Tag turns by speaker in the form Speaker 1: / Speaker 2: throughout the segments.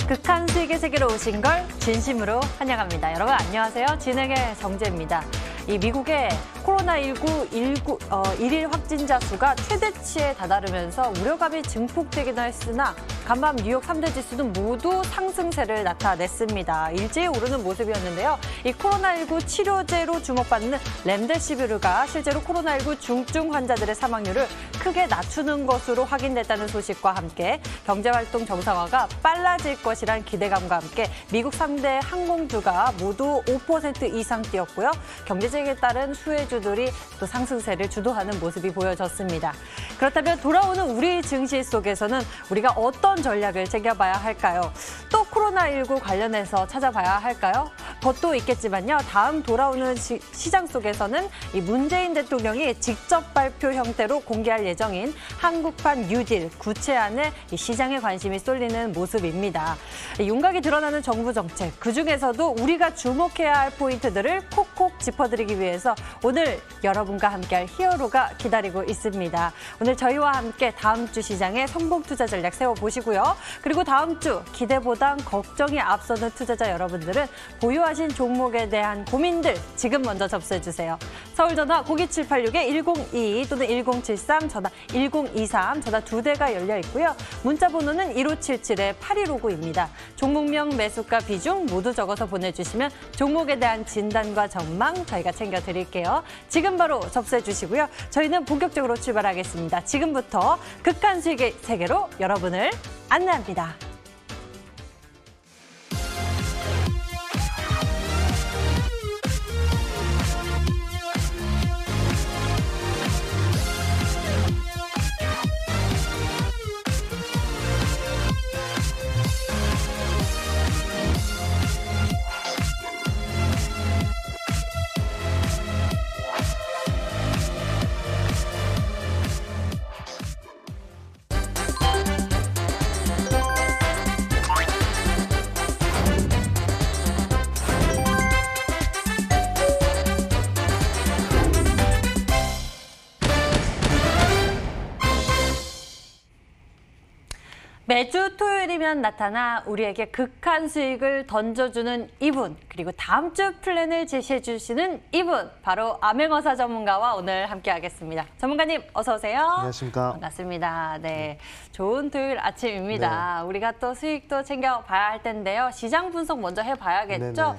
Speaker 1: 극한 수익의 세계로 오신 걸 진심으로 환영합니다. 여러분 안녕하세요. 진행의 정재입니다. 이 미국의 코로나19 일일 확진자 수가 최대치에 다다르면서 우려감이 증폭되기는 했으나 간밤 뉴욕 3대 지수는 모두 상승세를 나타냈습니다. 일제히 오르는 모습이었는데요. 이 코로나19 치료제로 주목받는 렘데시비르가 실제로 코로나19 중증 환자들의 사망률을 크게 낮추는 것으로 확인됐다는 소식과 함께 경제활동 정상화가 빨라질 것이란 기대감과 함께 미국 3대 항공주가 모두 5% 이상 뛰었고요. 경제적에 따른 수혜주들이 또 상승세를 주도하는 모습이 보여졌습니다. 그렇다면 돌아오는 우리 증시 속에서는 우리가 어떤 전략을 챙겨봐야 할까요? 또 코로나19 관련해서 찾아봐야 할까요? 그것도 있겠지만요. 다음 돌아오는 시장 속에서는 이 문재인 대통령이 직접 발표 형태로 공개할 예정인 한국판 뉴딜 구체안에 이 시장에 관심이 쏠리는 모습입니다. 윤곽이 드러나는 정부 정책, 그중에서도 우리가 주목해야 할 포인트들을 콕콕 짚어드리기 위해서 오늘 여러분과 함께할 히어로가 기다리고 있습니다. 오늘 저희와 함께 다음 주 시장의 성공 투자 전략 세워보시고요. 그리고 다음 주 기대보단 걱정이 앞서는 투자자 여러분들은 보유하신 종목에 대한 고민들 지금 먼저 접수해주세요. 서울 전화 02786-1022 또는 1073, 전화 1023, 전화 2대가 열려 있고요. 문자 번호는 1577-8159입니다. 종목명, 매수가, 비중 모두 적어서 보내주시면 종목에 대한 진단과 전망 저희가 챙겨드릴게요. 지금 바로 접수해주시고요. 저희는 본격적으로 출발하겠습니다. 지금부터 극한 수익의 세계로 여러분을 안내합니다. 매주 토요일이면 나타나 우리에게 극한 수익을 던져주는 이분, 그리고 다음 주 플랜을 제시해 주시는 이분, 바로 암행어사 전문가와 오늘 함께하겠습니다. 전문가님 어서 오세요.
Speaker 2: 안녕하십니까.
Speaker 1: 반갑습니다. 네, 좋은 토요일 아침입니다. 네. 우리가 또 수익도 챙겨봐야 할 텐데요. 시장 분석 먼저 해봐야겠죠.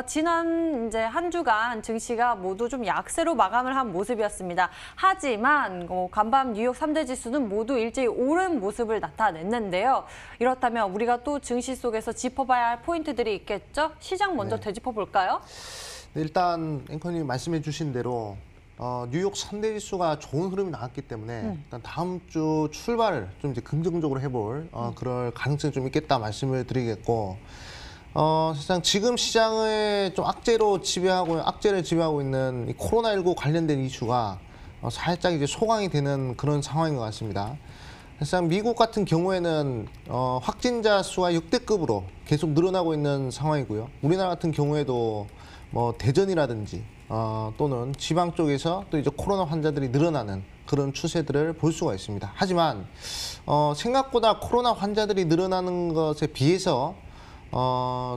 Speaker 1: 지난 이제 한 주간 증시가 모두 좀 약세로 마감을 한 모습이었습니다. 하지만 간밤 뉴욕 3대 지수는 모두 일제히 오른 모습을 나타냈는데요. 이렇다면 우리가 또 증시 속에서 짚어봐야 할 포인트들이 있겠죠? 시장 먼저 되짚어볼까요?
Speaker 2: 일단 앵커님 말씀해 주신 대로 뉴욕 3대 지수가 좋은 흐름이 나왔기 때문에 일단 다음 주 출발을 좀 이제 긍정적으로 해볼 그럴 가능성이 좀 있겠다 말씀을 드리겠고, 사실상 지금 시장을 좀 악재를 지배하고 있는 이 코로나19 관련된 이슈가 살짝 이제 소강이 되는 그런 상황인 것 같습니다. 사실상 미국 같은 경우에는 확진자 수가 역대급으로 계속 늘어나고 있는 상황이고요. 우리나라 같은 경우에도 뭐 대전이라든지 또는 지방 쪽에서 또 이제 코로나 환자들이 늘어나는 그런 추세들을 볼 수가 있습니다. 하지만 생각보다 코로나 환자들이 늘어나는 것에 비해서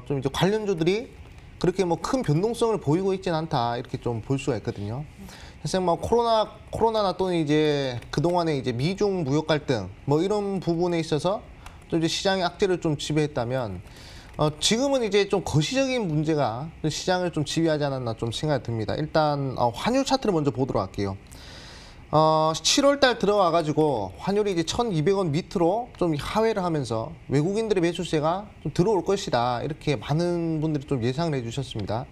Speaker 2: 좀 이제 관련주들이 그렇게 뭐 큰 변동성을 보이고 있지는 않다, 이렇게 좀 볼 수가 있거든요. 사실 뭐 코로나나 또는 이제 그동안에 이제 미중 무역 갈등 뭐 이런 부분에 있어서 좀 이제 시장의 악재를 좀 지배했다면, 지금은 이제 좀 거시적인 문제가 시장을 좀 지배하지 않았나 좀 생각이 듭니다. 일단 환율 차트를 먼저 보도록 할게요. 7월 달 들어와 가지고 환율이 이제 1,200원 밑으로 좀 하회를 하면서 외국인들의 매수세가 좀 들어올 것이다, 이렇게 많은 분들이 좀 예상을 해주셨습니다.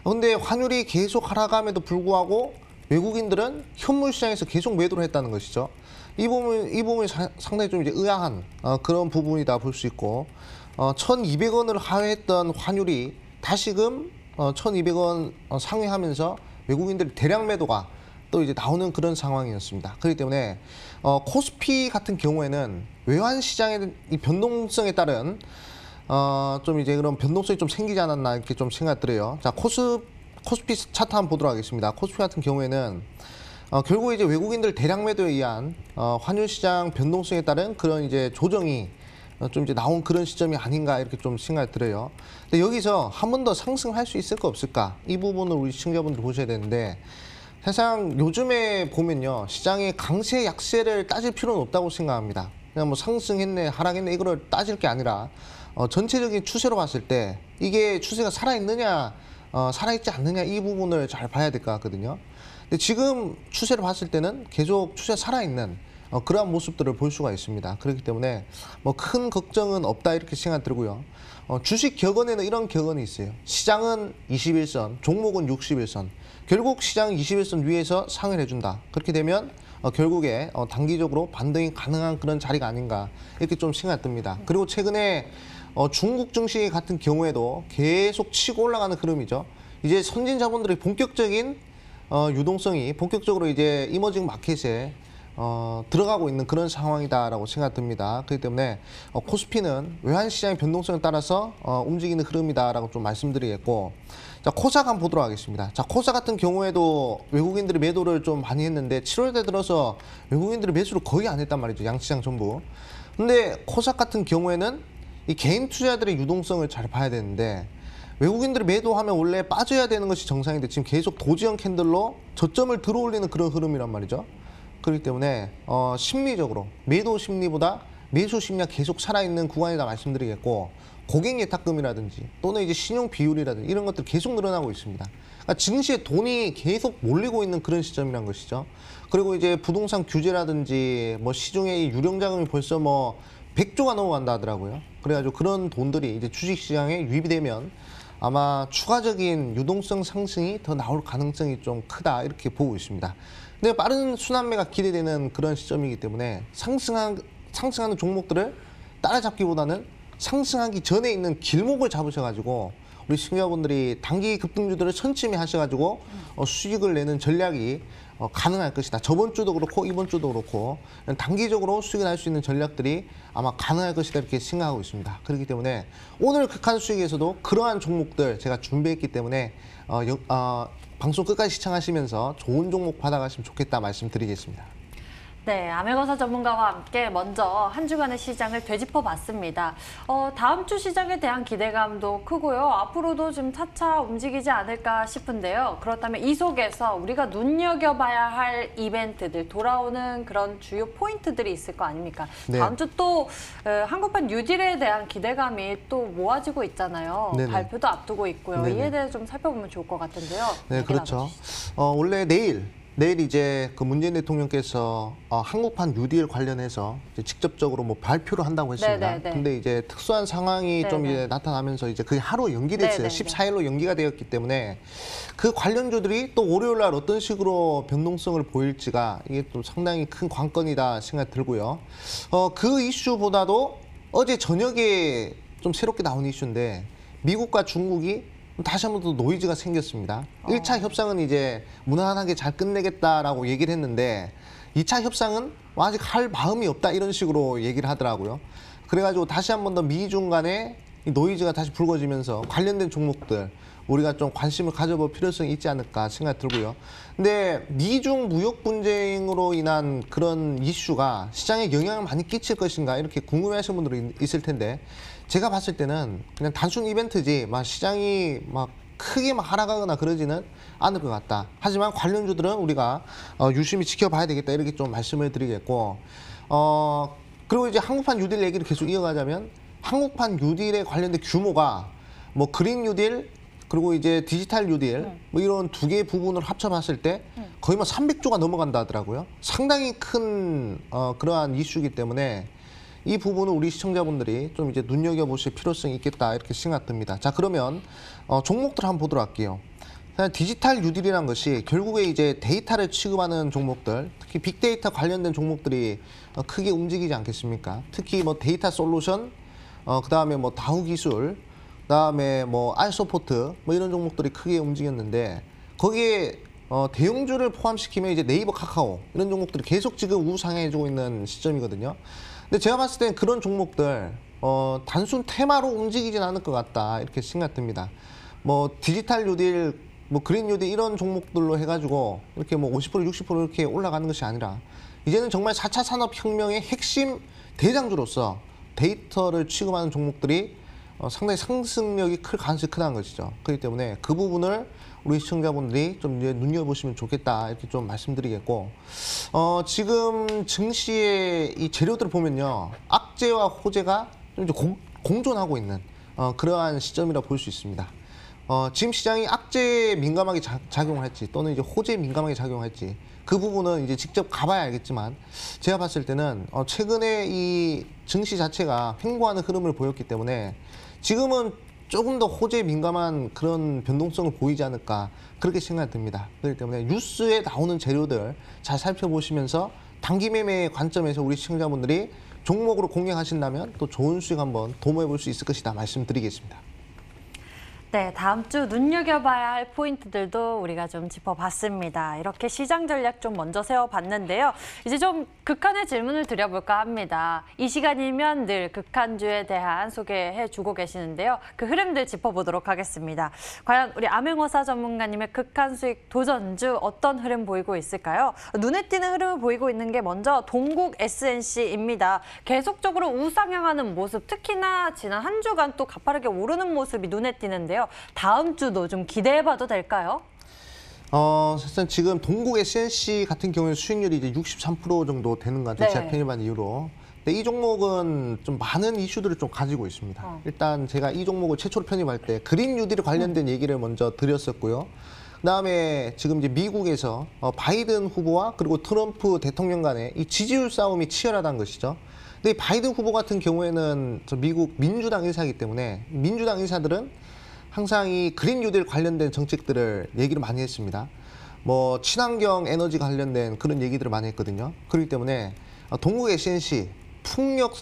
Speaker 2: 그런데 환율이 계속 하락함에도 불구하고 외국인들은 현물 시장에서 계속 매도를 했다는 것이죠. 이 부분이 상당히 좀 이제 의아한 그런 부분이다 볼 수 있고, 1,200원을 하회했던 환율이 다시금 1,200원 상회하면서 외국인들의 대량 매도가 또 이제 나오는 그런 상황이었습니다. 그렇기 때문에 코스피 같은 경우에는 외환 시장의 이 변동성에 따른 좀 이제 그런 변동성이 좀 생기지 않았나, 이렇게 좀 생각이 들어요. 자, 코스피 차트 한번 보도록 하겠습니다. 코스피 같은 경우에는 결국 이제 외국인들 대량 매도에 의한 환율 시장 변동성에 따른 그런 이제 조정이 좀 이제 나온 그런 시점이 아닌가 이렇게 좀 생각이 들어요. 근데 여기서 한 번 더 상승할 수 있을까 없을까? 이 부분을 우리 시청자분들 보셔야 되는데 사실상 요즘에 보면요. 시장의 강세 약세를 따질 필요는 없다고 생각합니다. 그냥 뭐 상승했네 하락했네 이거를 따질 게 아니라 전체적인 추세로 봤을 때 이게 추세가 살아있느냐 살아있지 않느냐 이 부분을 잘 봐야 될 것 같거든요. 근데 지금 추세를 봤을 때는 계속 추세가 살아있는 그러한 모습들을 볼 수가 있습니다. 그렇기 때문에 뭐 큰 걱정은 없다 이렇게 생각 들고요. 주식 격언에는 이런 격언이 있어요. 시장은 21선, 종목은 61선. 결국 시장은 21선 위에서 상을 해준다. 그렇게 되면 결국에 단기적으로 반등이 가능한 그런 자리가 아닌가 이렇게 좀 생각 듭니다. 그리고 최근에 중국 증시 같은 경우에도 계속 치고 올라가는 흐름이죠. 이제 선진 자본들의 본격적인 유동성이 본격적으로 이제 이머징 마켓에 들어가고 있는 그런 상황이다라고 생각 듭니다. 그렇기 때문에 코스피는 외환 시장의 변동성에 따라서 움직이는 흐름이다라고 좀 말씀드리겠고, 자 코스닥 한번 보도록 하겠습니다. 자 코스닥 같은 경우에도 외국인들이 매도를 좀 많이 했는데 7월에 들어서 외국인들이 매수를 거의 안 했단 말이죠. 양시장 전부. 근데 코스닥 같은 경우에는 이 개인 투자자들의 유동성을 잘 봐야 되는데 외국인들이 매도하면 원래 빠져야 되는 것이 정상인데 지금 계속 도지형 캔들로 저점을 들어올리는 그런 흐름이란 말이죠. 그렇기 때문에 심리적으로 매도 심리보다 매수 심리가 계속 살아있는 구간이다 말씀드리겠고, 고객 예탁금이라든지 또는 이제 신용 비율이라든지 이런 것들 계속 늘어나고 있습니다. 그러니까 증시에 돈이 계속 몰리고 있는 그런 시점이란 것이죠. 그리고 이제 부동산 규제라든지 뭐 시중에 이 유령 자금이 벌써 뭐 100조가 넘어간다 하더라고요. 그래가지고 그런 돈들이 이제 주식시장에 유입이 되면 아마 추가적인 유동성 상승이 더 나올 가능성이 좀 크다 이렇게 보고 있습니다. 근데 빠른 순환매가 기대되는 그런 시점이기 때문에 상승하는 종목들을 따라잡기보다는 상승하기 전에 있는 길목을 잡으셔가지고 우리 시청자분들이 단기 급등주들을 천천히 하셔가지고 수익을 내는 전략이 가능할 것이다. 저번 주도 그렇고 이번 주도 그렇고 단기적으로 수익을 낼 수 있는 전략들이 아마 가능할 것이다 이렇게 생각하고 있습니다. 그렇기 때문에 오늘 극한 수익에서도 그러한 종목들 제가 준비했기 때문에 방송 끝까지 시청하시면서 좋은 종목 받아가시면 좋겠다 말씀드리겠습니다.
Speaker 1: 네, 아메거사 전문가와 함께 먼저 한 주간의 시장을 되짚어 봤습니다. 다음 주 시장에 대한 기대감도 크고요. 앞으로도 좀 차차 움직이지 않을까 싶은데요. 그렇다면 이 속에서 우리가 눈여겨봐야 할 이벤트들, 돌아오는 그런 주요 포인트들이 있을 거 아닙니까? 네. 다음 주 또 한국판 뉴딜에 대한 기대감이 또 모아지고 있잖아요. 네네. 발표도 앞두고 있고요. 네네. 이에 대해 좀 살펴보면 좋을 것 같은데요.
Speaker 2: 네, 그렇죠. 원래 내일 이제 그 문재인 대통령께서 한국판 뉴딜 관련해서 이제 직접적으로 뭐 발표를 한다고 했습니다. 네네네. 근데 이제 특수한 상황이 네네. 좀 이제 나타나면서 이제 그게 하루 연기됐어요. 네네네. 14일로 연기가 되었기 때문에 그 관련주들이 또 월요일 날 어떤 식으로 변동성을 보일지가 이게 또 상당히 큰 관건이다 생각이 들고요. 그 이슈보다도 어제 저녁에 좀 새롭게 나온 이슈인데 미국과 중국이 다시 한번 더 노이즈가 생겼습니다. 1차 협상은 이제 무난하게 잘 끝내겠다라고 얘기를 했는데 2차 협상은 아직 할 마음이 없다 이런 식으로 얘기를 하더라고요. 그래가지고 다시 한번 더 미중 간에 노이즈가 다시 불거지면서 관련된 종목들 우리가 좀 관심을 가져볼 필요성이 있지 않을까 생각이 들고요. 근데 미중 무역 분쟁으로 인한 그런 이슈가 시장에 영향을 많이 끼칠 것인가 이렇게 궁금해하시는 분들이 있을 텐데 제가 봤을 때는 그냥 단순 이벤트지 막 시장이 막 크게 막 하락하거나 그러지는 않을 것 같다. 하지만 관련주들은 우리가 유심히 지켜봐야 되겠다 이렇게 좀 말씀을 드리겠고, 그리고 이제 한국판 뉴딜 얘기를 계속 이어가자면 한국판 뉴딜에 관련된 규모가 뭐 그린 뉴딜 그리고 이제 디지털 뉴딜 뭐 이런 두 개의 부분을 합쳐봤을 때 거의 뭐 300조가 넘어간다 하더라고요. 상당히 큰 그러한 이슈이기 때문에 이 부분은 우리 시청자분들이 좀 이제 눈여겨보실 필요성이 있겠다 이렇게 생각됩니다. 자 그러면 종목들 한번 보도록 할게요. 디지털 뉴딜이라는 것이 결국에 이제 데이터를 취급하는 종목들, 특히 빅데이터 관련된 종목들이 크게 움직이지 않겠습니까? 특히 뭐 데이터 솔루션, 그다음에 뭐 다우 기술, 그다음에 뭐 알소포트 뭐 이런 종목들이 크게 움직였는데 거기에 대형주를 포함시키면 이제 네이버, 카카오 이런 종목들이 계속 지금 우상해지고 있는 시점이거든요. 근데 제가 봤을 때는 그런 종목들 단순 테마로 움직이진 않을 것 같다 이렇게 생각됩니다. 뭐 디지털 뉴딜, 뭐 그린 뉴딜 이런 종목들로 해가지고 이렇게 뭐 50% 60% 이렇게 올라가는 것이 아니라 이제는 정말 4차 산업혁명의 핵심 대장주로서 데이터를 취급하는 종목들이 상당히 상승력이 클 가능성이 크다는 것이죠. 그렇기 때문에 그 부분을 우리 시청자분들이 좀 이제 눈여보시면 좋겠다 이렇게 좀 말씀드리겠고, 지금 증시의 이 재료들을 보면요, 악재와 호재가 좀 이제 공존하고 있는 그러한 시점이라 볼 수 있습니다. 지금 시장이 악재에 민감하게 작용을 할지 또는 이제 호재에 민감하게 작용할지 그 부분은 이제 직접 가봐야 알겠지만, 제가 봤을 때는 최근에 이 증시 자체가 횡보하는 흐름을 보였기 때문에 지금은 조금 더 호재에 민감한 그런 변동성을 보이지 않을까 그렇게 생각이 듭니다. 그렇기 때문에 뉴스에 나오는 재료들 잘 살펴보시면서 단기 매매의 관점에서 우리 시청자분들이 종목으로 공략하신다면 또 좋은 수익 한번 도모해 볼 수 있을 것이다 말씀드리겠습니다.
Speaker 1: 네, 다음 주 눈여겨봐야 할 포인트들도 우리가 좀 짚어봤습니다. 이렇게 시장 전략 좀 먼저 세워봤는데요. 이제 좀 극한의 질문을 드려볼까 합니다. 이 시간이면 늘 극한주에 대한 소개해주고 계시는데요. 그 흐름들 짚어보도록 하겠습니다. 과연 우리 암행어사 전문가님의 극한 수익 도전주 어떤 흐름 보이고 있을까요? 눈에 띄는 흐름을 보이고 있는 게 먼저 동국 SNC입니다. 계속적으로 우상향하는 모습, 특히나 지난 한 주간 또 가파르게 오르는 모습이 눈에 띄는데요. 다음 주도 좀 기대해봐도 될까요?
Speaker 2: 사실은 지금 동국 SNC 같은 경우에 수익률이 이제 63% 정도 되는 것 같아요.
Speaker 1: 네.
Speaker 2: 제가 편입한 이후로. 근데 이 종목은 좀 많은 이슈들을 좀 가지고 있습니다. 일단 제가 이 종목을 최초로 편입할 때 그린 뉴딜 관련된 얘기를 먼저 드렸었고요. 그다음에 지금 이제 미국에서 바이든 후보와 그리고 트럼프 대통령 간의 이 지지율 싸움이 치열하다는 것이죠. 근데 이 바이든 후보 같은 경우에는 미국 민주당 인사이기 때문에 민주당 인사들은 항상 이 그린 뉴딜 관련된 정책들을 얘기를 많이 했습니다. 뭐 친환경 에너지 관련된 그런 얘기들을 많이 했거든요. 그렇기 때문에 동국 SNC 풍력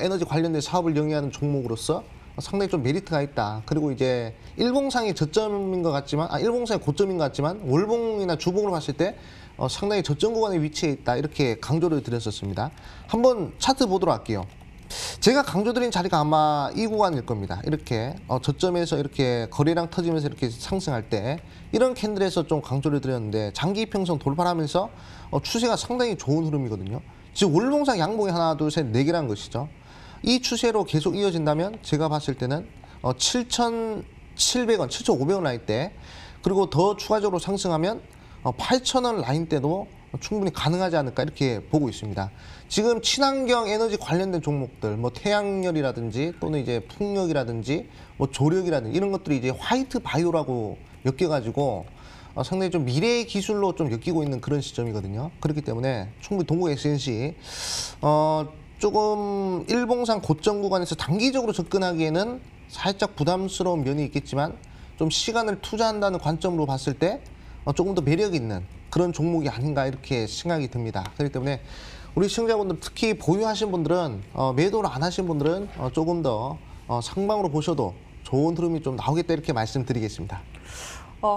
Speaker 2: 에너지 관련된 사업을 영위하는 종목으로서 상당히 좀 메리트가 있다. 그리고 이제 일봉상의 저점인 것 같지만, 일봉상의 고점인 것 같지만 월봉이나 주봉으로 봤을 때 상당히 저점 구간에 위치해 있다. 이렇게 강조를 드렸었습니다. 한번 차트 보도록 할게요. 제가 강조드린 자리가 아마 이 구간일 겁니다. 이렇게 저점에서 이렇게 거래량 터지면서 이렇게 상승할 때 이런 캔들에서 좀 강조를 드렸는데, 장기 이평선 돌파하면서 추세가 상당히 좋은 흐름이거든요. 지금 월봉상 양봉이 하나, 둘, 셋, 네 개라는 것이죠. 이 추세로 계속 이어진다면 제가 봤을 때는 7,700원, 7,500원 라인 때, 그리고 더 추가적으로 상승하면 8,000원 라인 때도 충분히 가능하지 않을까 이렇게 보고 있습니다. 지금 친환경 에너지 관련된 종목들, 뭐 태양열이라든지 또는 이제 풍력이라든지 뭐 조력이라든지 이런 것들이 이제 화이트 바이오라고 엮여가지고 상당히 좀 미래의 기술로 좀 엮이고 있는 그런 시점이거든요. 그렇기 때문에 충분히 동국 SNC 조금 일봉상 고점 구간에서 단기적으로 접근하기에는 살짝 부담스러운 면이 있겠지만 좀 시간을 투자한다는 관점으로 봤을 때 조금 더 매력 있는 그런 종목이 아닌가 이렇게 생각이 듭니다. 그렇기 때문에 우리 시청자분들, 특히 보유하신 분들은 매도를 안 하신 분들은 조금 더 상방으로 보셔도 좋은 흐름이 좀 나오겠다 이렇게 말씀드리겠습니다.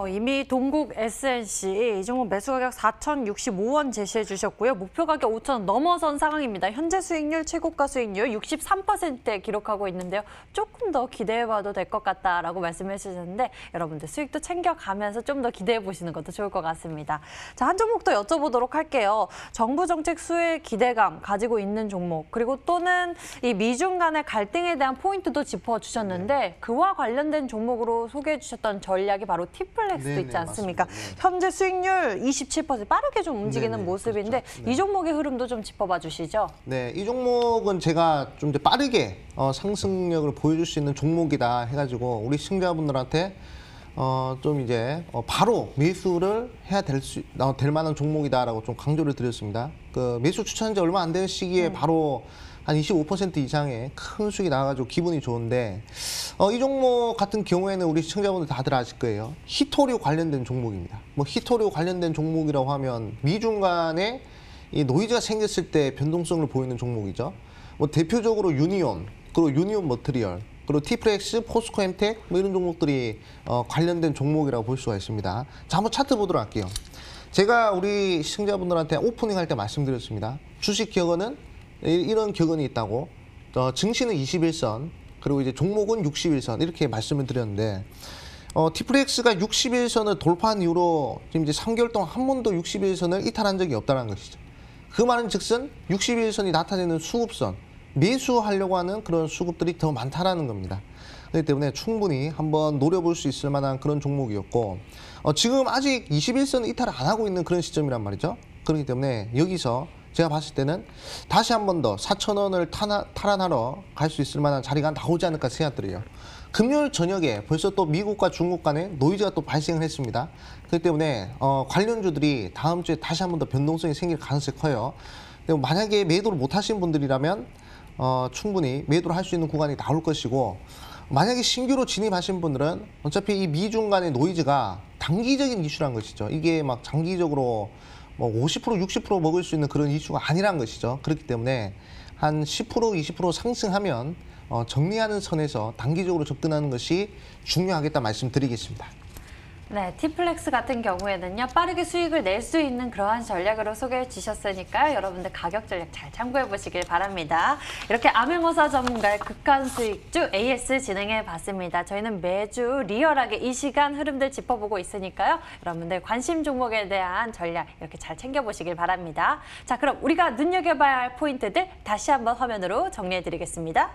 Speaker 1: 이미 동국 SNC 이 종목 매수 가격 4,065원 제시해 주셨고요. 목표 가격 5,000원 넘어선 상황입니다. 현재 수익률, 최고가 수익률 63%에 기록하고 있는데요. 조금 더 기대해봐도 될 것 같다라고 말씀해 주셨는데, 여러분들 수익도 챙겨가면서 좀 더 기대해 보시는 것도 좋을 것 같습니다. 자, 한 종목 더 여쭤보도록 할게요. 정부 정책 수혜 기대감 가지고 있는 종목, 그리고 또는 이 미중 간의 갈등에 대한 포인트도 짚어주셨는데, 그와 관련된 종목으로 소개해 주셨던 전략이 바로 플렉스도
Speaker 2: 네네,
Speaker 1: 있지 않습니까?
Speaker 2: 맞습니다. 네.
Speaker 1: 현재 수익률 27% 빠르게 좀 움직이는
Speaker 2: 네네,
Speaker 1: 모습인데
Speaker 2: 그렇죠. 네.
Speaker 1: 이 종목의 흐름도 좀 짚어봐 주시죠.
Speaker 2: 네, 이 종목은 제가 좀 이제 빠르게 상승력을 보여줄 수 있는 종목이다 해가지고 우리 시청자분들한테 좀 이제 바로 매수를 해야 될 만한 종목이다라고 좀 강조를 드렸습니다. 그 매수 추천한 지 얼마 안 되는 시기에 바로 한 25% 이상의 큰 수익이 나와가지고 기분이 좋은데, 이 종목 같은 경우에는 우리 시청자분들 다들 아실 거예요. 히토류 관련된 종목입니다. 뭐 히토류 관련된 종목이라고 하면 미중 간에 이 노이즈가 생겼을 때 변동성을 보이는 종목이죠. 뭐 대표적으로 유니온, 그리고 유니온 머트리얼, 그리고 티프렉스, 포스코 엠텍 뭐 이런 종목들이 관련된 종목이라고 볼 수가 있습니다. 자, 한번 차트 보도록 할게요. 제가 우리 시청자분들한테 오프닝 할 때 말씀드렸습니다. 주식 격언은 이런 격언이 있다고, 증시는 21선, 그리고 이제 종목은 61선 이렇게 말씀을 드렸는데, 티프렉스가 61선을 돌파한 이후로 지금 이제 3개월 동안 한 번도 61선을 이탈한 적이 없다는 것이죠. 그 말은 즉슨 61선이 나타내는 수급선, 매수하려고 하는 그런 수급들이 더 많다라는 겁니다. 그렇기 때문에 충분히 한번 노려볼 수 있을 만한 그런 종목이었고 지금 아직 21선 이탈을 안 하고 있는 그런 시점이란 말이죠. 그렇기 때문에 여기서 제가 봤을 때는 다시 한 번 더 4,000원을 탈환하러 갈 수 있을 만한 자리가 나오지 않을까 생각들이에요. 금요일 저녁에 벌써 또 미국과 중국 간에 노이즈가 또 발생을 했습니다. 그렇기 때문에 관련주들이 다음 주에 다시 한 번 더 변동성이 생길 가능성이 커요. 근데 만약에 매도를 못 하신 분들이라면 충분히 매도를 할 수 있는 구간이 나올 것이고 만약에 신규로 진입하신 분들은 어차피 이 미중 간의 노이즈가 단기적인 이슈란 것이죠. 이게 막 장기적으로 뭐 50%, 60% 먹을 수 있는 그런 이슈가 아니란 것이죠. 그렇기 때문에 한 10%, 20% 상승하면 정리하는 선에서 단기적으로 접근하는 것이 중요하겠다 말씀드리겠습니다.
Speaker 1: 네, 티플렉스 같은 경우에는요, 빠르게 수익을 낼 수 있는 그러한 전략으로 소개해 주셨으니까요. 여러분들 가격 전략 잘 참고해 보시길 바랍니다. 이렇게 암행어사 전문가의 극한 수익주 AS 진행해 봤습니다. 저희는 매주 리얼하게 이 시간 흐름들 짚어보고 있으니까요. 여러분들 관심 종목에 대한 전략 이렇게 잘 챙겨보시길 바랍니다. 자, 그럼 우리가 눈여겨봐야 할 포인트들 다시 한번 화면으로 정리해 드리겠습니다.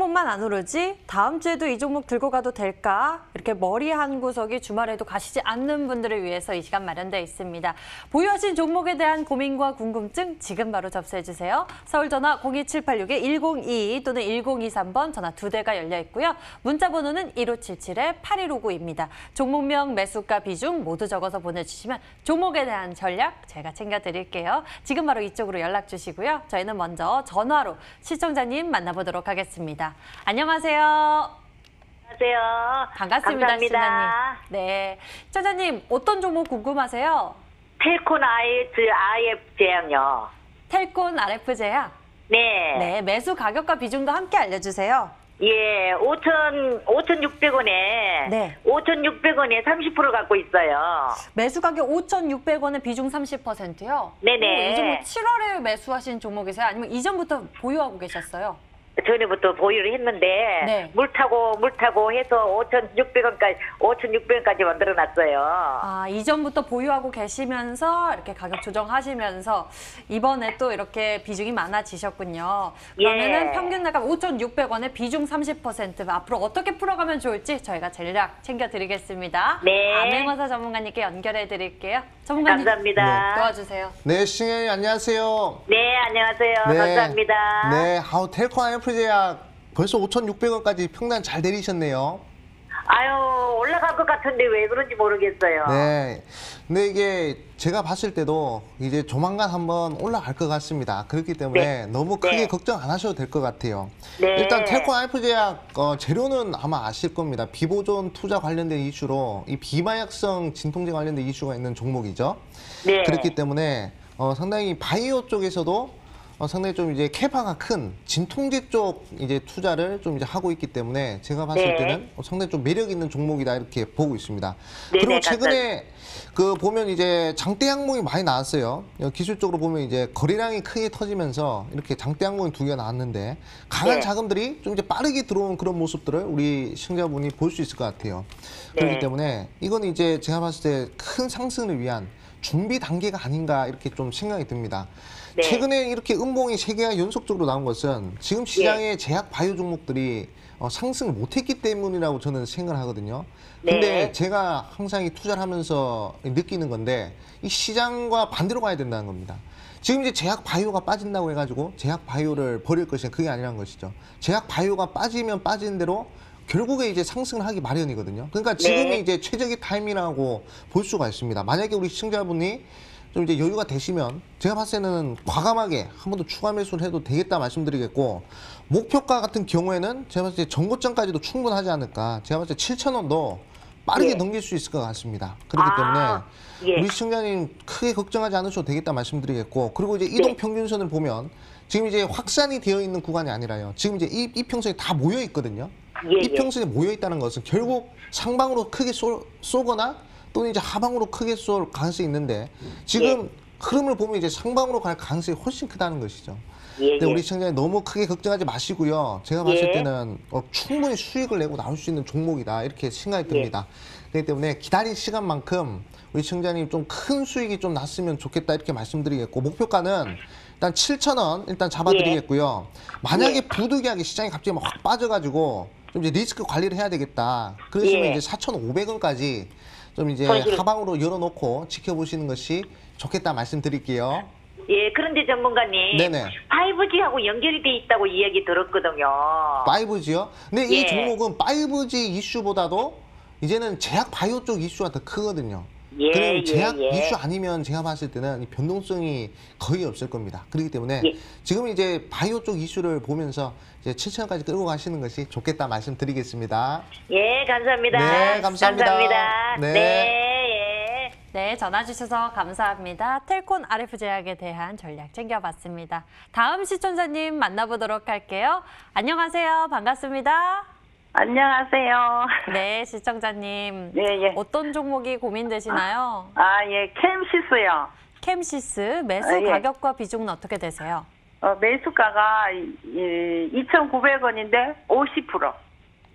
Speaker 1: 종목만 안 오르지 다음 주에도 이 종목 들고 가도 될까? 이렇게 머리 한 구석이 주말에도 가시지 않는 분들을 위해서 이 시간 마련되어 있습니다. 보유하신 종목에 대한 고민과 궁금증 지금 바로 접수해 주세요. 서울 전화 02786-1022 또는 1023번 전화 2대가 열려 있고요. 문자 번호는 1577-8159입니다. 종목명, 매수가, 비중 모두 적어서 보내주시면 종목에 대한 전략 제가 챙겨드릴게요. 지금 바로 이쪽으로 연락 주시고요. 저희는 먼저 전화로 시청자님 만나보도록 하겠습니다. 안녕하세요.
Speaker 3: 안녕하세요.
Speaker 1: 반갑습니다,
Speaker 3: 감사합니다.
Speaker 1: 시청자님. 네, 시청자님 어떤 종목 궁금하세요?
Speaker 3: 텔콘 IF 제약요.
Speaker 1: 텔콘 RF 제약.
Speaker 3: 네.
Speaker 1: 네, 매수 가격과 비중도 함께 알려주세요.
Speaker 3: 예, 5,600원에
Speaker 1: 네.
Speaker 3: 5,600원에 30% 갖고 있어요.
Speaker 1: 매수 가격 5,600원에 비중 30%요?
Speaker 3: 네네.
Speaker 1: 이 종목 7월에 매수하신 종목이세요? 아니면 이전부터 보유하고 계셨어요?
Speaker 3: 전에부터 보유를 했는데
Speaker 1: 네.
Speaker 3: 물 타고 해서 5,600원까지 만들어놨어요.
Speaker 1: 아, 이전부터 보유하고 계시면서 이렇게 가격 조정하시면서 이번에 또 이렇게 비중이 많아지셨군요. 그러면은
Speaker 3: 예.
Speaker 1: 평균 나가 5,600원에 비중 30%. 앞으로 어떻게 풀어가면 좋을지 저희가 전략 챙겨드리겠습니다.
Speaker 3: 네.
Speaker 1: 암행어사 전문가님께 연결해드릴게요. 전문가님.
Speaker 3: 감사합니다.
Speaker 1: 도와주세요.
Speaker 2: 네, 시청자님 안녕하세요.
Speaker 3: 네, 안녕하세요.
Speaker 2: 네.
Speaker 3: 감사합니다.
Speaker 2: 네, 텔콘 IF 제약 벌써 5,600원까지 평단 잘 내리셨네요.
Speaker 3: 아유, 올라갈 것 같은데 왜 그런지 모르겠어요.
Speaker 2: 네. 근데 이게 제가 봤을 때도 이제 조만간 한번 올라갈 것 같습니다. 그렇기 때문에 너무 크게
Speaker 3: 네.
Speaker 2: 걱정 안 하셔도 될 것 같아요.
Speaker 3: 네.
Speaker 2: 일단 텔콘 IF 제약 재료는 아마 아실 겁니다. 비보존 투자 관련된 이슈로 이 비마약성 진통제 관련된 이슈가 있는 종목이죠.
Speaker 3: 네.
Speaker 2: 그렇기 때문에 상당히 바이오 쪽에서도 상당히 좀 이제 캐파가 큰 진통제 쪽 이제 투자를 좀 이제 하고 있기 때문에 제가 봤을
Speaker 3: 네.
Speaker 2: 때는 상당히 좀 매력 있는 종목이다 이렇게 보고 있습니다.
Speaker 3: 네,
Speaker 2: 그리고
Speaker 3: 네,
Speaker 2: 최근에 그 보면 이제 장대 항목이 많이 나왔어요. 기술적으로 보면 이제 거래량이 크게 터지면서 이렇게 장대 항목이 2개가 나왔는데 강한
Speaker 3: 네.
Speaker 2: 자금들이 좀 이제 빠르게 들어오는 그런 모습들을 우리 시청자분이 볼 수 있을 것 같아요.
Speaker 3: 네.
Speaker 2: 그렇기 때문에 이건 이제 제가 봤을 때 큰 상승을 위한 준비 단계가 아닌가 이렇게 좀 생각이 듭니다.
Speaker 3: 네.
Speaker 2: 최근에 이렇게 음봉이 3개가 연속적으로 나온 것은 지금 시장의 제약 바이오 종목들이 상승을 못했기 때문이라고 저는 생각을 하거든요. 근데
Speaker 3: 네.
Speaker 2: 제가 항상 이 투자를 하면서 느끼는 건데 이 시장과 반대로 가야 된다는 겁니다. 지금 이제 제약 바이오가 빠진다고 해가지고 제약 바이오를 버릴 것이냐 그게 아니란 것이죠. 제약 바이오가 빠지면 빠지는 대로 결국에 이제 상승을 하기 마련이거든요. 그러니까 지금이
Speaker 3: 네.
Speaker 2: 이제 최적의 타이밍이라고 볼 수가 있습니다. 만약에 우리 시청자분이 좀 이제 여유가 되시면 제가 봤을 때는 과감하게 한 번 더 추가 매수를 해도 되겠다 말씀드리겠고, 목표가 같은 경우에는 제가 봤을 때 전고점까지도 충분하지 않을까. 제가 봤을 때 7,000원도 빠르게
Speaker 3: 예.
Speaker 2: 넘길 수 있을 것 같습니다. 그렇기
Speaker 3: 아,
Speaker 2: 때문에
Speaker 3: 예.
Speaker 2: 우리 시청자님 크게 걱정하지 않으셔도 되겠다 말씀드리겠고, 그리고 이제 이동
Speaker 3: 네.
Speaker 2: 평균선을 보면 지금 이제 확산이 되어 있는 구간이 아니라요. 지금 이제 이평선이 다 모여 있거든요.
Speaker 3: 예, 예.
Speaker 2: 이평선이 모여 있다는 것은 결국 상방으로 크게 쏘거나 또는 이제 하방으로 크게 쏠 가능성이 있는데 지금 흐름을 보면 이제 상방으로 갈 가능성이 훨씬 크다는 것이죠.
Speaker 3: 예,
Speaker 2: 근데
Speaker 3: 예.
Speaker 2: 우리 시청자님 너무 크게 걱정하지 마시고요. 제가 봤을
Speaker 3: 예.
Speaker 2: 때는 충분히 수익을 내고 나올 수 있는 종목이다 이렇게 생각이 듭니다. 그렇기 때문에 기다린 시간만큼 우리 시청자님 좀 큰 수익이 좀 났으면 좋겠다 이렇게 말씀드리겠고, 목표가는 일단 7,000원 일단 잡아드리겠고요. 만약에 부득이하게 시장이 갑자기 막 확 빠져가지고 좀 이제 리스크 관리를 해야 되겠다. 그러시면
Speaker 3: 예.
Speaker 2: 이제 4,500원까지 좀 이제
Speaker 3: 손실.
Speaker 2: 하방으로 열어놓고 지켜보시는 것이 좋겠다 말씀드릴게요.
Speaker 3: 예, 그런데 전문가님.
Speaker 2: 네네.
Speaker 3: 5G하고 연결이 돼 있다고 이야기 들었거든요.
Speaker 2: 5G요? 근데 이
Speaker 3: 예.
Speaker 2: 종목은 5G 이슈보다도 이제는 제약 바이오 쪽 이슈가 더 크거든요.
Speaker 3: 예,
Speaker 2: 그리고
Speaker 3: 예,
Speaker 2: 제약
Speaker 3: 예.
Speaker 2: 이슈 아니면 제가 봤을 때는 이 변동성이 거의 없을 겁니다. 그렇기 때문에
Speaker 3: 예.
Speaker 2: 지금 이제 바이오 쪽 이슈를 보면서 이제 7,000원까지 끌고 가시는 것이 좋겠다 말씀드리겠습니다.
Speaker 3: 예, 감사합니다.
Speaker 2: 네, 감사합니다.
Speaker 3: 감사합니다.
Speaker 2: 네.
Speaker 3: 네, 예.
Speaker 1: 네, 전화 주셔서 감사합니다. 텔콘 RF제약에 대한 전략 챙겨봤습니다. 다음 시청자님 만나보도록 할게요. 안녕하세요. 반갑습니다.
Speaker 4: 안녕하세요.
Speaker 1: 네, 시청자님.
Speaker 4: 예, 예.
Speaker 1: 어떤 종목이 고민되시나요?
Speaker 4: 예, 캠시스요.
Speaker 1: 캠시스 매수
Speaker 4: 아, 예.
Speaker 1: 가격과 비중은 어떻게 되세요?
Speaker 4: 매수가가 2,900원인데 50%.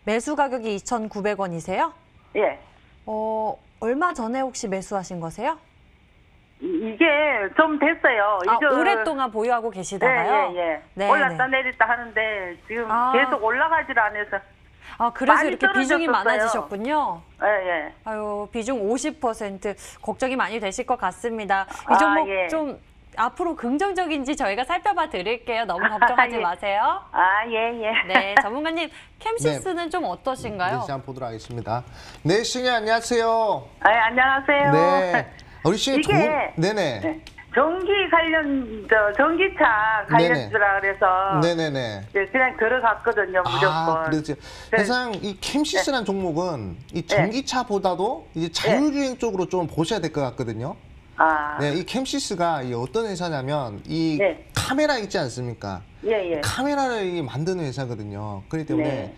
Speaker 1: 매수 가격이 2,900원이세요?
Speaker 4: 예.
Speaker 1: 얼마 전에 혹시 매수하신 거세요?
Speaker 4: 이게 좀 됐어요.
Speaker 1: 오랫동안 보유하고 계시다가요?
Speaker 4: 예, 예.
Speaker 1: 네,
Speaker 4: 올랐다 내렸다 하는데 지금
Speaker 1: 아.
Speaker 4: 계속 올라가질 않아서.
Speaker 1: 그래서
Speaker 4: 많이
Speaker 1: 이렇게 비중이
Speaker 4: 떨어졌었어요.
Speaker 1: 많아지셨군요.
Speaker 4: 예, 예.
Speaker 1: 아유, 비중 50% 걱정이 많이 되실 것 같습니다. 이 종목
Speaker 4: 예.
Speaker 1: 좀 앞으로 긍정적인지 저희가 살펴봐 드릴게요. 너무 걱정하지
Speaker 4: 예.
Speaker 1: 마세요.
Speaker 4: 예, 예.
Speaker 1: 네, 전문가님, 캠시스는 좀
Speaker 2: 네,
Speaker 1: 어떠신가요?
Speaker 2: 시장 보도록 하겠습니다. 네, 시청자 안녕하세요.
Speaker 4: 안녕하세요.
Speaker 2: 네. 우리 시청자
Speaker 4: 이게
Speaker 2: 네네.
Speaker 4: 네. 전기 관련, 전기차 관련주라 그래서
Speaker 2: 네네네.
Speaker 4: 네, 그냥 들어갔거든요, 무조건.
Speaker 2: 그렇죠.
Speaker 4: 네.
Speaker 2: 항상 이 캠시스라는 종목은 이 전기차보다도 이제 자율주행 쪽으로 좀 보셔야 될 것 같거든요. 네, 이 캠시스가 이 어떤 회사냐면 이
Speaker 4: 네.
Speaker 2: 카메라 있지 않습니까?
Speaker 4: 예, 예.
Speaker 2: 카메라를 이 만드는 회사거든요. 그렇기 때문에
Speaker 4: 네.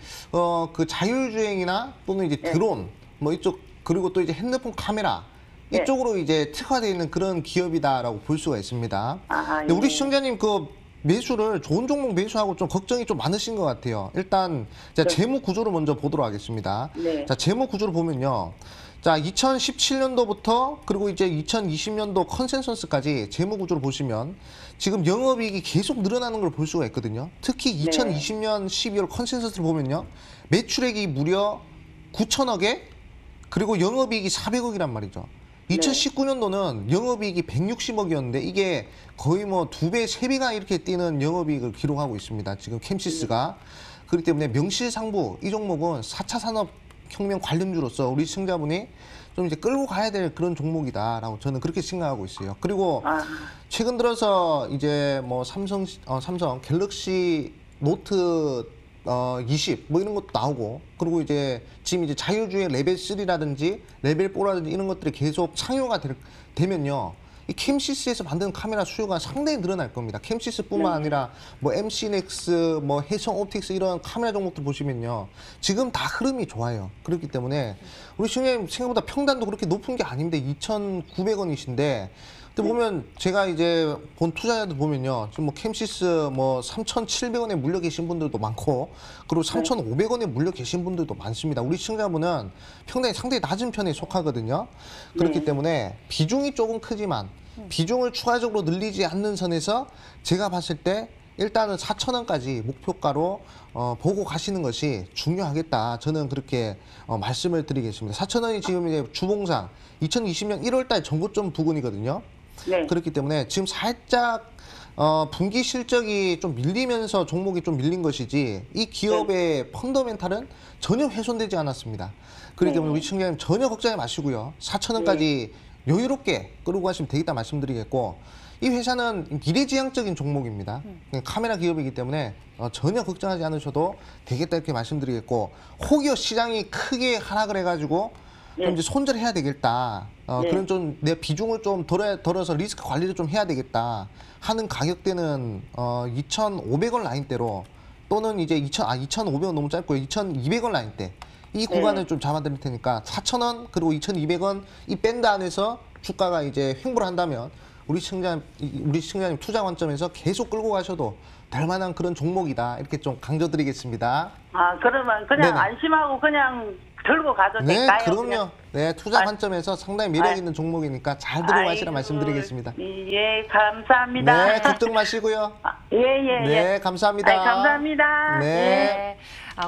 Speaker 2: 그 자율주행이나 또는 이제 드론 뭐 이쪽, 그리고 또 이제 핸드폰 카메라
Speaker 4: 네.
Speaker 2: 이쪽으로 이제 특화되어 있는 그런 기업이다라고 볼 수가 있습니다. 근데 우리
Speaker 4: 예.
Speaker 2: 시청자님 그 매수를 좋은 종목 매수하고 좀 걱정이 좀 많으신 것 같아요. 일단 자, 재무 구조를 먼저 보도록 하겠습니다.
Speaker 4: 네.
Speaker 2: 자, 재무 구조를 보면요. 자, 2017년도부터 그리고 이제 2020년도 컨센서스까지 재무 구조를 보시면 지금 영업이익이 계속 늘어나는 걸 볼 수가 있거든요. 특히 2020년 12월 컨센서스를 보면요. 매출액이 무려 9천억에 그리고 영업이익이 400억이란 말이죠. 2019년도는 영업이익이 160억이었는데 이게 거의 뭐 2배, 3배가 이렇게 뛰는 영업이익을 기록하고 있습니다. 지금 캠시스가. 그렇기 때문에 명실상부 이 종목은 4차 산업혁명 관련주로서 우리 시청자분이 좀 이제 끌고 가야 될 그런 종목이다라고 저는 그렇게 생각하고 있어요. 그리고 최근 들어서 이제 뭐 삼성 갤럭시 노트 20 뭐 이런 것도 나오고, 그리고 이제 지금 이제 자율주행 레벨 3라든지 레벨 4라든지 이런 것들이 계속 상용화 되면요. 이 캠시스에서 만드는 카메라 수요가 상당히 늘어날 겁니다. 캠시스뿐만 아니라 뭐 MC넥스, 뭐 해성옵틱스 이런 카메라 종목들 보시면요. 지금 다 흐름이 좋아요. 그렇기 때문에 우리 시청자님 생각보다 평단도 그렇게 높은 게 아닌데 2,900원이신데 근데 보면 제가 이제 본 투자자들 보면요. 지금 뭐 캠시스 뭐 3,700원에 물려 계신 분들도 많고, 그리고 3,500원에 물려 계신 분들도 많습니다. 우리 시청자분은 평당이 상당히 낮은 편에 속하거든요. 그렇기 때문에 비중이 조금 크지만 비중을 추가적으로 늘리지 않는 선에서 제가 봤을 때 일단은 4,000원까지 목표가로 보고 가시는 것이 중요하겠다. 저는 그렇게 말씀을 드리겠습니다. 4,000원이 지금 이제 주봉상 2020년 1월달 전고점 부근이거든요.
Speaker 4: 네.
Speaker 2: 그렇기 때문에 지금 살짝 분기 실적이 좀 밀리면서 종목이 좀 밀린 것이지 이 기업의 펀더멘탈은 전혀 훼손되지 않았습니다. 그렇기 때문에 우리 시청자님 전혀 걱정하지 마시고요. 4,000원까지 여유롭게 끌고 가시면 되겠다 말씀드리겠고, 이 회사는 미래지향적인 종목입니다. 카메라 기업이기 때문에 전혀 걱정하지 않으셔도 되겠다 이렇게 말씀드리겠고, 혹여 시장이 크게 하락을 해가지고 그럼 이제 손절해야 되겠다. 그런 좀 내 비중을 좀 덜어서 리스크 관리를 좀 해야 되겠다 하는 가격대는 2,500원 라인대로, 또는 이제 2,500원 너무 짧고요. 2,200원 라인대. 이 구간을 좀 잡아드릴 테니까 4,000원 그리고 2,200원 이 밴드 안에서 주가가 이제 횡보를 한다면 우리 시청자님 투자 관점에서 계속 끌고 가셔도 될 만한 그런 종목이다. 이렇게 좀 강조드리겠습니다.
Speaker 4: 아, 그러면 그냥
Speaker 2: 네네.
Speaker 4: 안심하고 그냥 들고 가도
Speaker 2: 네,
Speaker 4: 될까요?
Speaker 2: 그럼요.
Speaker 4: 그냥?
Speaker 2: 네, 투자 관점에서 상당히 매력 있는 종목이니까 잘 들어가시라
Speaker 4: 아이고,
Speaker 2: 말씀드리겠습니다.
Speaker 4: 예, 감사합니다.
Speaker 2: 네, 걱정 마시고요.
Speaker 4: 예.
Speaker 2: 네, 감사합니다.
Speaker 4: 감사합니다.
Speaker 2: 네.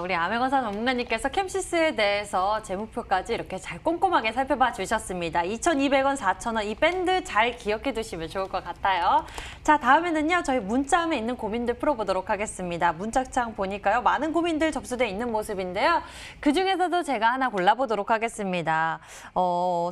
Speaker 1: 우리 암행어사 전문가님께서 캠시스에 대해서 재무표까지 이렇게 잘 꼼꼼하게 살펴봐 주셨습니다. 2,200원, 4,000원 이 밴드 잘 기억해 두시면 좋을 것 같아요. 자, 다음에는요. 저희 문자함에 있는 고민들 풀어보도록 하겠습니다. 문자창 보니까요. 많은 고민들 접수되어 있는 모습인데요. 그중에서도 제가 하나 골라보도록 하겠습니다.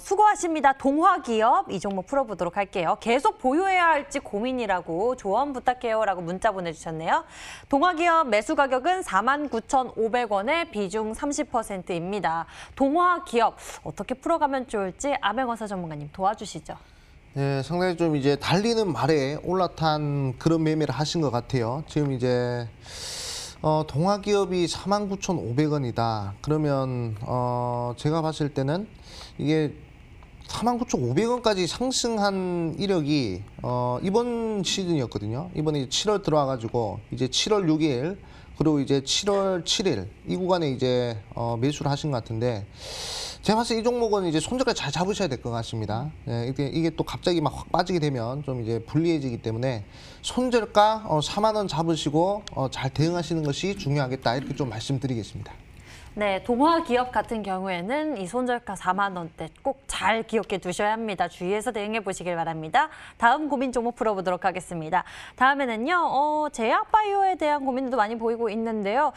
Speaker 1: 수고하십니다. 동화기업 이 종목 풀어보도록 할게요. 계속 보유해야 할지 고민이라고 조언 부탁해요라고 문자 보내주셨네요. 동화기업 매수 가격은 49,500원에 비중 30%입니다. 동화기업 어떻게 풀어가면 좋을지 암행어사 전문가님 도와주시죠.
Speaker 2: 네, 상당히 좀 이제 달리는 말에 올라탄 그런 매매를 하신 것 같아요. 지금 이제 동화기업이 49,500원이다. 그러면 제가 봤을 때는 이게 49,500원까지 상승한 이력이 이번 시즌이었거든요. 이번에 7월 들어와가지고 이제 7월 6일 그리고 이제 7월 7일 이 구간에 이제 매수를 하신 것 같은데, 제가 봤을 때 이 종목은 이제 손절까지 잘 잡으셔야 될 것 같습니다. 네, 이게 또 갑자기 막 확 빠지게 되면 좀 이제 불리해지기 때문에 손절가 4만 원 잡으시고 잘 대응하시는 것이 중요하겠다 이렇게 좀 말씀드리겠습니다.
Speaker 1: 네, 동화기업 같은 경우에는 이 손절가 4만 원대 꼭 잘 기억해 두셔야 합니다. 주의해서 대응해 보시길 바랍니다. 다음 고민 종목 풀어보도록 하겠습니다. 다음에는요, 제약바이오에 대한 고민도 많이 보이고 있는데요.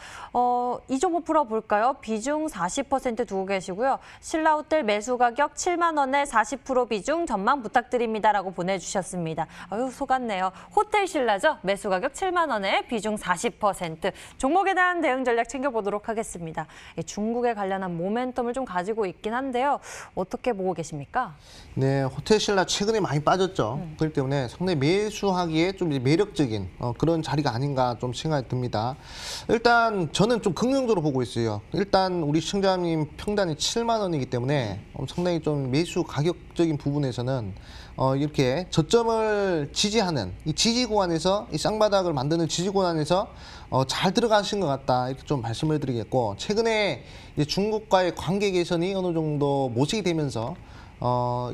Speaker 1: 이 종목 풀어볼까요? 비중 40% 두고 계시고요. 신라호텔 매수 가격 7만 원에 40% 비중 전망 부탁드립니다라고 보내주셨습니다. 아유, 속았네요. 호텔 신라죠? 매수 가격 7만 원에 비중 40%. 종목에 대한 대응 전략 챙겨보도록 하겠습니다. 중국에 관련한 모멘텀을 좀 가지고 있긴 한데요. 어떻게 보고 계십니까?
Speaker 2: 네, 호텔 신라 최근에 많이 빠졌죠. 그렇기 때문에 상당히 매수하기에 좀 이제 매력적인 그런 자리가 아닌가 좀 생각이 듭니다. 일단 저는 좀 긍정적으로 보고 있어요. 일단 우리 시청자님 평단이 7만 원이기 때문에 상당히 좀 매수 가격적인 부분에서는 이렇게 저점을 지지하는 이 지지 구간에서 이 쌍바닥을 만드는 지지 구간에서 잘 들어가신 것 같다 이렇게 좀 말씀을 드리겠고, 최근에 이제 중국과의 관계 개선이 어느 정도 모색이 되면서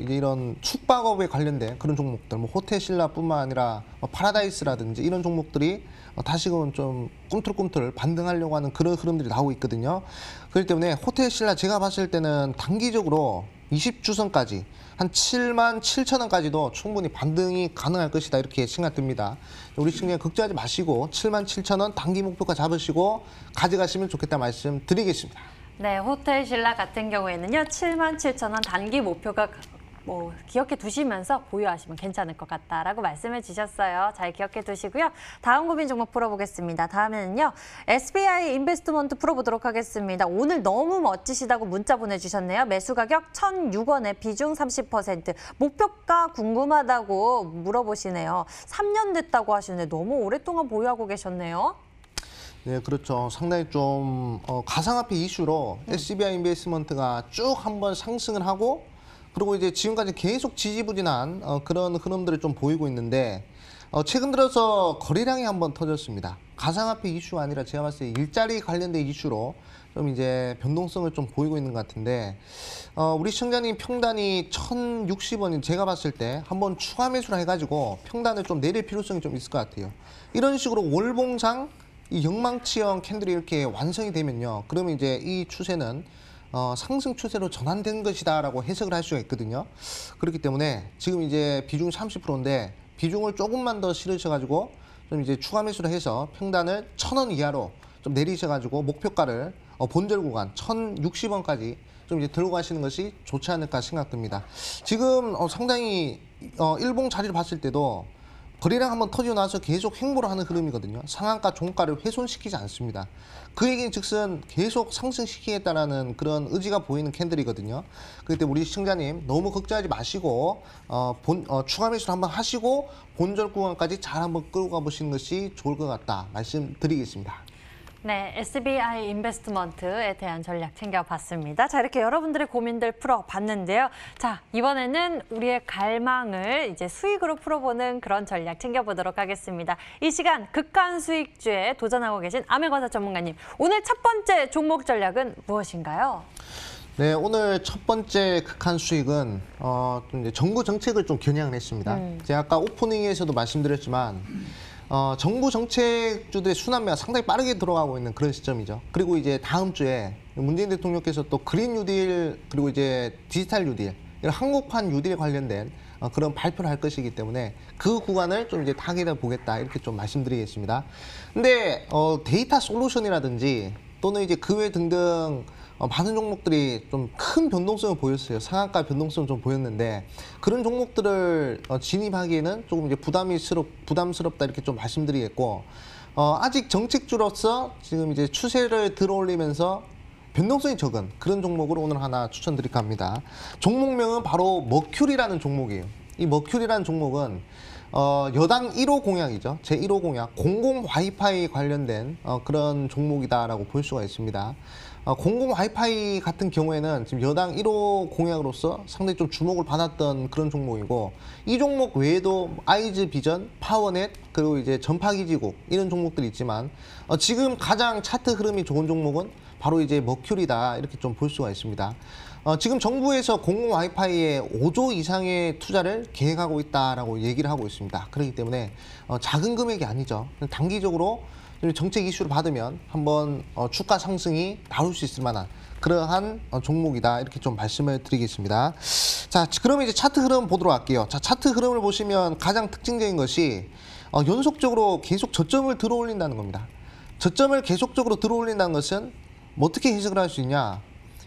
Speaker 2: 이제 이런 숙박업에 관련된 그런 종목들, 뭐 호텔 신라뿐만 아니라 파라다이스라든지 이런 종목들이 다시금 좀 꿈틀꿈틀 반등하려고 하는 그런 흐름들이 나오고 있거든요. 그렇기 때문에 호텔 신라 제가 봤을 때는 단기적으로 20주선까지 한 7만 7천 원까지도 충분히 반등이 가능할 것이다 이렇게 생각됩니다. 우리 시청자 걱정하지 마시고 7만 7천 원 단기 목표가 잡으시고 가져가시면 좋겠다 말씀 드리겠습니다.
Speaker 1: 네, 호텔 신라 같은 경우에는요. 7만 7천 원 단기 목표가 기억해 두시면서 보유하시면 괜찮을 것 같다라고 말씀해 주셨어요. 잘 기억해 두시고요. 다음 고민 종목 풀어보겠습니다. 다음에는요. SBI 인베스트먼트 풀어보도록 하겠습니다. 오늘 너무 멋지시다고 문자 보내주셨네요. 매수 가격 1,006원에 비중 30%. 목표가 궁금하다고 물어보시네요. 3년 됐다고 하시는데 너무 오랫동안 보유하고 계셨네요.
Speaker 2: 네, 그렇죠. 상당히 좀 가상화폐 이슈로 SBI 인베스트먼트가 쭉 한번 상승을 하고 그리고 이제 지금까지 계속 지지부진한 그런 흐름들을 좀 보이고 있는데 최근 들어서 거래량이 한번 터졌습니다. 가상화폐 이슈가 아니라 제가 봤을 때 일자리 관련된 이슈로 좀 이제 변동성을 좀 보이고 있는 것 같은데 우리 시청자님 평단이 1,060원인 제가 봤을 때 한번 추가 매수를 해가지고 평단을 좀 내릴 필요성이 좀 있을 것 같아요. 이런 식으로 월봉상 이 영망치형 캔들이 이렇게 완성이 되면요. 그러면 이제 이 추세는 상승 추세로 전환된 것이다라고 해석을 할 수가 있거든요. 그렇기 때문에 지금 이제 비중이 30%인데 비중을 조금만 더 실으셔가지고 좀 이제 추가 매수를 해서 평단을 1,000원 이하로 좀 내리셔가지고 목표가를 본절 구간 1,060원까지 좀 이제 들고 가시는 것이 좋지 않을까 생각됩니다. 지금 상당히 일봉 자리를 봤을 때도 거래량 한번 터지고 나서 계속 횡보를 하는 흐름이거든요. 상한가, 종가를 훼손시키지 않습니다. 그 얘기는 즉슨 계속 상승시키겠다라는 그런 의지가 보이는 캔들이거든요. 그렇기 때문에 우리 시청자님 너무 걱정하지 마시고 추가 매수를 한번 하시고 본절 구간까지 잘 한번 끌고 가보시는 것이 좋을 것 같다 말씀드리겠습니다.
Speaker 1: 네, SBI 인베스트먼트에 대한 전략 챙겨봤습니다. 자, 이렇게 여러분들의 고민들 풀어봤는데요. 자, 이번에는 우리의 갈망을 이제 수익으로 풀어보는 그런 전략 챙겨보도록 하겠습니다. 이 시간 극한 수익주에 도전하고 계신 아메거사 전문가님, 오늘 첫 번째 종목 전략은 무엇인가요?
Speaker 2: 네, 오늘 첫 번째 극한 수익은 좀 이제 정부 정책을 좀 겨냥을 했습니다. 제가 아까 오프닝에서도 말씀드렸지만 정부 정책주들의 순환매가 상당히 빠르게 들어가고 있는 그런 시점이죠. 그리고 이제 다음 주에 문재인 대통령께서 또 그린 뉴딜 그리고 이제 디지털 뉴딜, 이런 한국판 뉴딜에 관련된 그런 발표를 할 것이기 때문에 그 구간을 좀 이제 타겟해 보겠다 이렇게 좀 말씀드리겠습니다. 근데 데이터 솔루션이라든지 또는 이제 그 외 등등 많은 종목들이 좀 큰 변동성을 보였어요. 상한가 변동성을 좀 보였는데 그런 종목들을 진입하기에는 조금 이제 부담스럽다 이렇게 좀 말씀드리겠고 아직 정책주로서 지금 이제 추세를 들어올리면서 변동성이 적은 그런 종목을 오늘 하나 추천드릴까 합니다. 종목명은 바로 머큐리라는 종목이에요. 이 머큐리라는 종목은 여당 1호 공약이죠. 제 1호 공약, 공공 와이파이 관련된 그런 종목이다라고 볼 수가 있습니다. 공공 와이파이 같은 경우에는 지금 여당 1호 공약으로서 상당히 좀 주목을 받았던 그런 종목이고 이 종목 외에도 아이즈 비전, 파워넷, 그리고 이제 전파기지국 이런 종목들이 있지만 지금 가장 차트 흐름이 좋은 종목은 바로 이제 머큐리다 이렇게 좀 볼 수가 있습니다. 지금 정부에서 공공 와이파이에 5조 이상의 투자를 계획하고 있다라고 얘기를 하고 있습니다. 그렇기 때문에 작은 금액이 아니죠. 단기적으로 정책 이슈를 받으면 한번 주가 상승이 나올 수 있을 만한 그러한 종목이다 이렇게 좀 말씀을 드리겠습니다. 자, 그러면 이제 차트 흐름 보도록 할게요. 자, 차트 흐름을 보시면 가장 특징적인 것이 연속적으로 계속 저점을 들어올린다는 겁니다. 저점을 계속적으로 들어올린다는 것은 어떻게 해석을 할 수 있냐?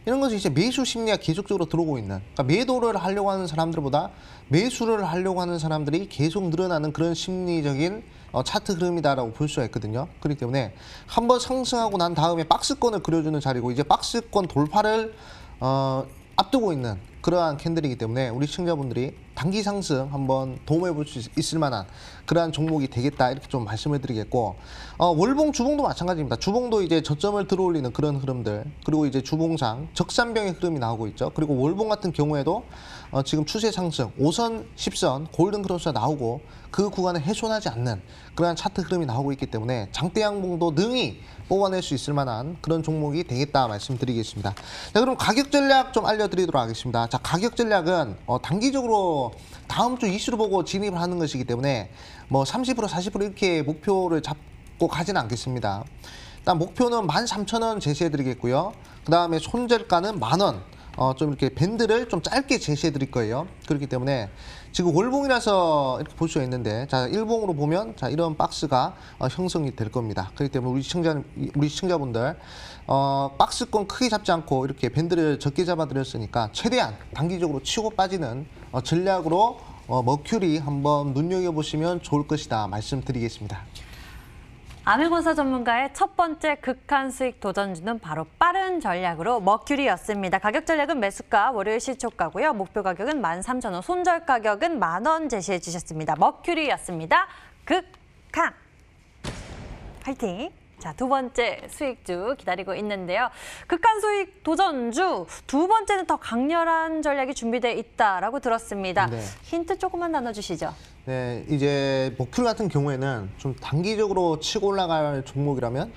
Speaker 2: 이런 것이 이제 매수 심리가 계속적으로 들어오고 있는, 그러니까 매도를 하려고 하는 사람들보다 매수를 하려고 하는 사람들이 계속 늘어나는 그런 심리적인 차트 흐름이다라고 볼 수가 있거든요. 그렇기 때문에 한번 상승하고 난 다음에 박스권을 그려주는 자리고 이제 박스권 돌파를 앞두고 있는 그러한 캔들이기 때문에 우리 시청자분들이 단기 상승 한번 도움해 볼 수 있을 만한 그러한 종목이 되겠다 이렇게 좀 말씀을 드리겠고 월봉, 주봉도 마찬가지입니다. 주봉도 이제 저점을 들어올리는 그런 흐름들, 그리고 이제 주봉상 적산병의 흐름이 나오고 있죠. 그리고 월봉 같은 경우에도 지금 추세 상승 5선, 10선 골든 크로스가 나오고 그 구간을 훼손하지 않는 그러한 차트 흐름이 나오고 있기 때문에 장대 양봉도 능히 뽑아낼 수 있을 만한 그런 종목이 되겠다 말씀드리겠습니다. 자, 그럼 가격 전략 좀 알려드리도록 하겠습니다. 자, 가격 전략은 단기적으로 다음 주 이슈를 보고 진입을 하는 것이기 때문에 뭐 30%, 40% 이렇게 목표를 잡고 가지는 않겠습니다. 일단 목표는 13,000원 제시해드리겠고요. 그 다음에 손절가는 만원. 좀 이렇게 밴드를 좀 짧게 제시해 드릴 거예요. 그렇기 때문에 지금 월봉이라서 이렇게 볼 수가 있는데, 자, 일봉으로 보면 자, 이런 박스가 형성이 될 겁니다. 그렇기 때문에 우리 시청자분들 박스권 크게 잡지 않고 이렇게 밴드를 적게 잡아 드렸으니까 최대한 단기적으로 치고 빠지는 전략으로 머큐리 한번 눈여겨보시면 좋을 것이다 말씀드리겠습니다.
Speaker 1: 아메거사 전문가의 첫 번째 극한 수익 도전주는 바로 빠른 전략으로 머큐리였습니다. 가격 전략은 매수가, 월요일 시초가고요. 목표 가격은 13,000원, 손절 가격은 만원 제시해 주셨습니다. 머큐리였습니다. 극한! 파이팅! 자, 두 번째 수익주 기다리고 있는데요. 극한 수익 도전주 두 번째는 더 강렬한 전략이 준비돼 있다라고 들었습니다.
Speaker 2: 네.
Speaker 1: 힌트 조금만 나눠주시죠.
Speaker 2: 네, 이제 목표 같은 경우에는 좀 단기적으로 치고 올라갈 종목이라면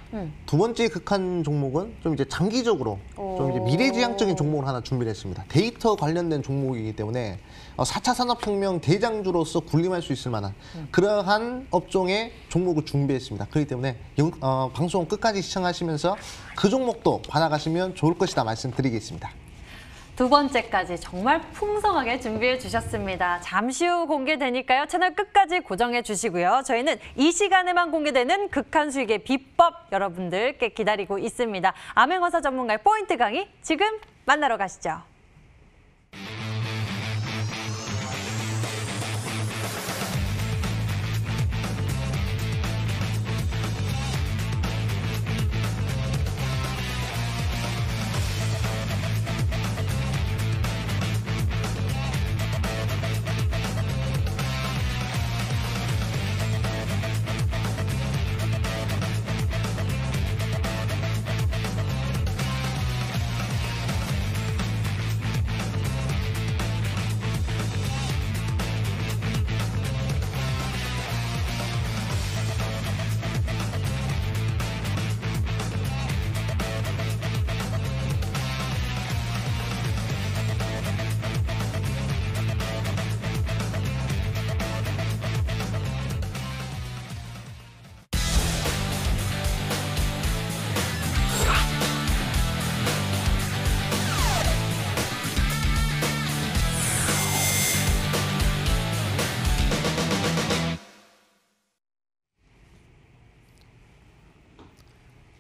Speaker 2: 두 번째 극한 종목은 좀 이제 장기적으로 좀 이제 미래지향적인 종목을 하나 준비를 했습니다. 데이터 관련된 종목이기 때문에 4차 산업혁명 대장주로서 군림할 수 있을 만한 그러한 업종의 종목을 준비했습니다. 그렇기 때문에 방송 끝까지 시청하시면서 그 종목도 받아가시면 좋을 것이다 말씀드리겠습니다.
Speaker 1: 두 번째까지 정말 풍성하게 준비해 주셨습니다. 잠시 후 공개되니까요. 채널 끝까지 고정해 주시고요. 저희는 이 시간에만 공개되는 극한 수익의 비법 여러분들께 기다리고 있습니다. 암행어사 전문가의 포인트 강의 지금 만나러 가시죠.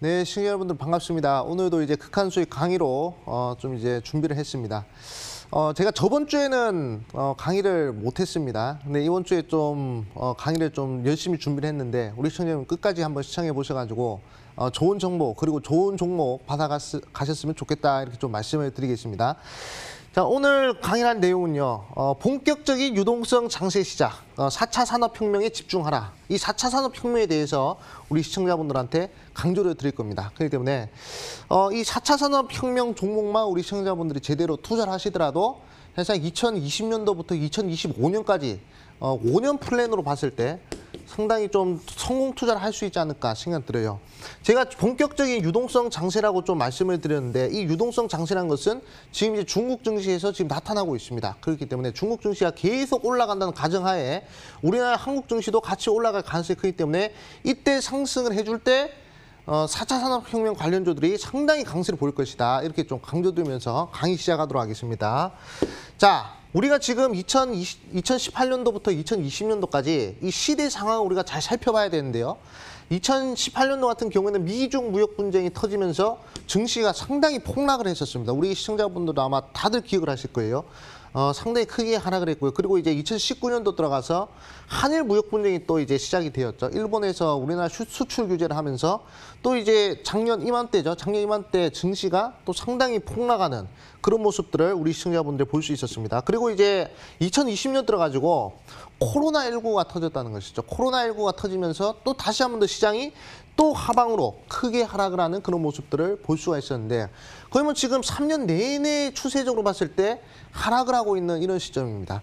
Speaker 2: 네, 시청자 여러분들 반갑습니다. 오늘도 이제 극한 수익 강의로 좀 이제 준비를 했습니다. 제가 저번 주에는 강의를 못했습니다. 근데 이번 주에 좀 강의를 좀 열심히 준비를 했는데 우리 시청자 여러분 끝까지 한번 시청해 보셔가지고 좋은 정보 그리고 좋은 종목 받아가셨으면 좋겠다 이렇게 좀 말씀을 드리겠습니다. 자, 오늘 강의한 내용은요. 본격적인 유동성 장세 시작, 4차 산업혁명에 집중하라. 이 4차 산업혁명에 대해서 우리 시청자분들한테 강조를 드릴 겁니다. 그렇기 때문에 이 4차 산업혁명 종목만 우리 시청자분들이 제대로 투자를 하시더라도 사실 2020년도부터 2025년까지 5년 플랜으로 봤을 때 상당히 좀 성공 투자를 할 수 있지 않을까 생각 들어요. 제가 본격적인 유동성 장세라고 좀 말씀을 드렸는데 이 유동성 장세라는 것은 지금 이제 중국 증시에서 지금 나타나고 있습니다. 그렇기 때문에 중국 증시가 계속 올라간다는 가정하에 우리나라 한국 증시도 같이 올라갈 가능성이 크기 때문에 이때 상승을 해줄 때 4차 산업혁명 관련주들이 상당히 강세를 보일 것이다. 이렇게 좀 강조드리면서 강의 시작하도록 하겠습니다. 자, 우리가 지금 2018년도부터 2020년도까지 이 시대 상황을 우리가 잘 살펴봐야 되는데요. 2018년도 같은 경우에는 미중 무역 분쟁이 터지면서 증시가 상당히 폭락을 했었습니다. 우리 시청자분들도 아마 다들 기억을 하실 거예요. 상당히 크게 하락을 했고요. 그리고 이제 2019년도 들어가서 한일 무역 분쟁이 또 이제 시작이 되었죠. 일본에서 우리나라 수출 규제를 하면서 또 이제 작년 이맘때죠. 작년 이맘때 증시가 또 상당히 폭락하는 그런 모습들을 우리 시청자분들 볼 수 있었습니다. 그리고 이제 2020년 들어가지고 코로나19가 터졌다는 것이죠. 코로나19가 터지면서 또 다시 한 번 더 시장이 또 하방으로 크게 하락을 하는 그런 모습들을 볼 수가 있었는데 거의 뭐 지금 3년 내내 추세적으로 봤을 때 하락을 하고 있는 이런 시점입니다.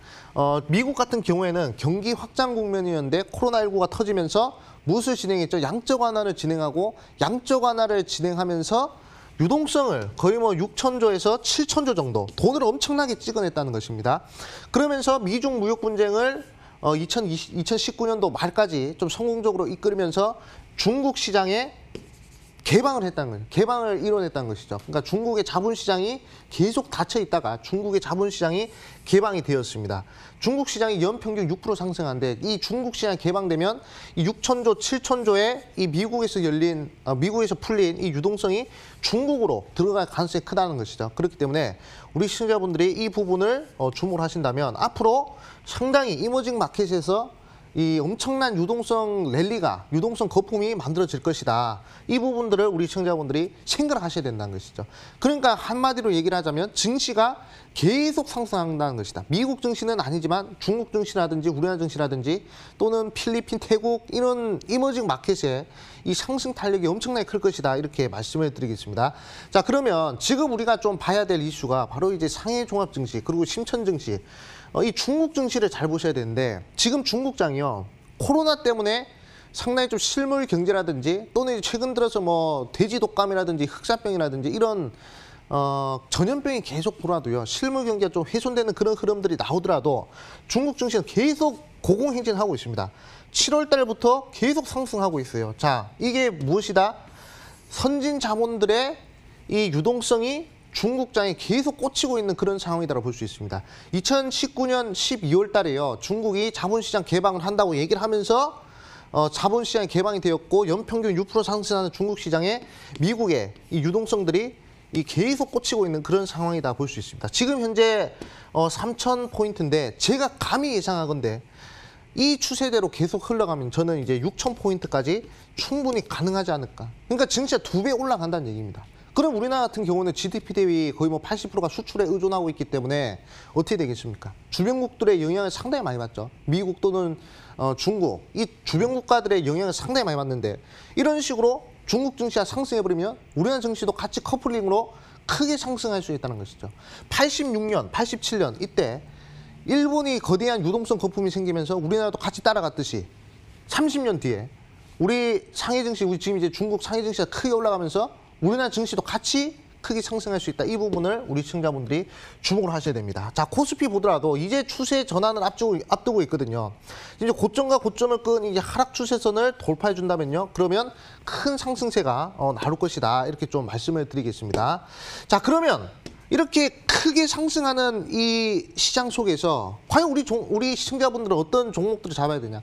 Speaker 2: 미국 같은 경우에는 경기 확장 국면이었는데 코로나19가 터지면서 무엇을 진행했죠? 양적 완화를 진행하고 양적 완화를 진행하면서 유동성을 거의 뭐 6천조에서 7천조 정도 돈을 엄청나게 찍어냈다는 것입니다. 그러면서 미중 무역 분쟁을 2019년도 말까지 좀 성공적으로 이끌면서 중국 시장에 개방을 했다는 거예요. 개방을 이뤄냈다는 것이죠. 그러니까 중국의 자본시장이 계속 닫혀 있다가 중국의 자본시장이 개방이 되었습니다. 중국 시장이 연평균 6% 상승하는데 이 중국 시장이 개방되면 이 6천조, 7천조의 이 미국에서 풀린 이 유동성이 중국으로 들어갈 가능성이 크다는 것이죠. 그렇기 때문에 우리 시청자분들이 이 부분을 주목을 하신다면 앞으로 상당히 이머징 마켓에서 이 엄청난 유동성 랠리가, 유동성 거품이 만들어질 것이다. 이 부분들을 우리 시청자분들이 생각을 하셔야 된다는 것이죠. 그러니까 한마디로 얘기를 하자면 증시가 계속 상승한다는 것이다. 미국 증시는 아니지만 중국 증시라든지 우리나라 증시라든지 또는 필리핀, 태국 이런 이머징 마켓에 이 상승 탄력이 엄청나게 클 것이다 이렇게 말씀을 드리겠습니다. 자, 그러면 지금 우리가 좀 봐야 될 이슈가 바로 이제 상해 종합 증시 그리고 심천 증시, 이 중국 증시를 잘 보셔야 되는데 지금 중국장이요 코로나 때문에 상당히 좀 실물 경제라든지 또는 최근 들어서 뭐 돼지 독감이라든지 흑사병이라든지 이런 전염병이 계속 돌아도요 실물 경제가 좀 훼손되는 그런 흐름들이 나오더라도 중국 증시는 계속 고공행진하고 있습니다. 7월 달부터 계속 상승하고 있어요. 자, 이게 무엇이다? 선진 자본들의 이 유동성이 중국장에 계속 꽂히고 있는 그런 상황이다라고 볼 수 있습니다. 2019년 12월 달에요 중국이 자본시장 개방을 한다고 얘기를 하면서 자본시장이 개방이 되었고 연평균 6% 상승하는 중국 시장에 미국의 이 유동성들이 계속 꽂히고 있는 그런 상황이다 볼 수 있습니다. 지금 현재 3,000포인트인데 제가 감히 예상하건대 이 추세대로 계속 흘러가면 저는 이제 6,000포인트까지 충분히 가능하지 않을까. 그러니까 증시가 2배 올라간다는 얘기입니다. 그럼 우리나라 같은 경우는 GDP 대비 거의 뭐 80%가 수출에 의존하고 있기 때문에 어떻게 되겠습니까? 주변국들의 영향을 상당히 많이 받죠. 미국 또는 중국, 이 주변 국가들의 영향을 상당히 많이 받는데 이런 식으로 중국 증시가 상승해버리면 우리나라 증시도 같이 커플링으로 크게 상승할 수 있다는 것이죠. 86년, 87년 이때 일본이 거대한 유동성 거품이 생기면서 우리나라도 같이 따라갔듯이 30년 뒤에 우리 상해 증시, 우리 지금 이제 중국 상해 증시가 크게 올라가면서 우리나라 증시도 같이 크게 상승할 수 있다. 이 부분을 우리 시청자분들이 주목을 하셔야 됩니다. 자, 코스피 보더라도 이제 추세 전환을 앞두고 있거든요. 이제 고점과 고점을 끈 이제 하락 추세선을 돌파해 준다면요. 그러면 큰 상승세가 나올 것이다. 이렇게 좀 말씀을 드리겠습니다. 자, 그러면 이렇게 크게 상승하는 이 시장 속에서 과연 우리 시청자분들은 어떤 종목들을 잡아야 되냐?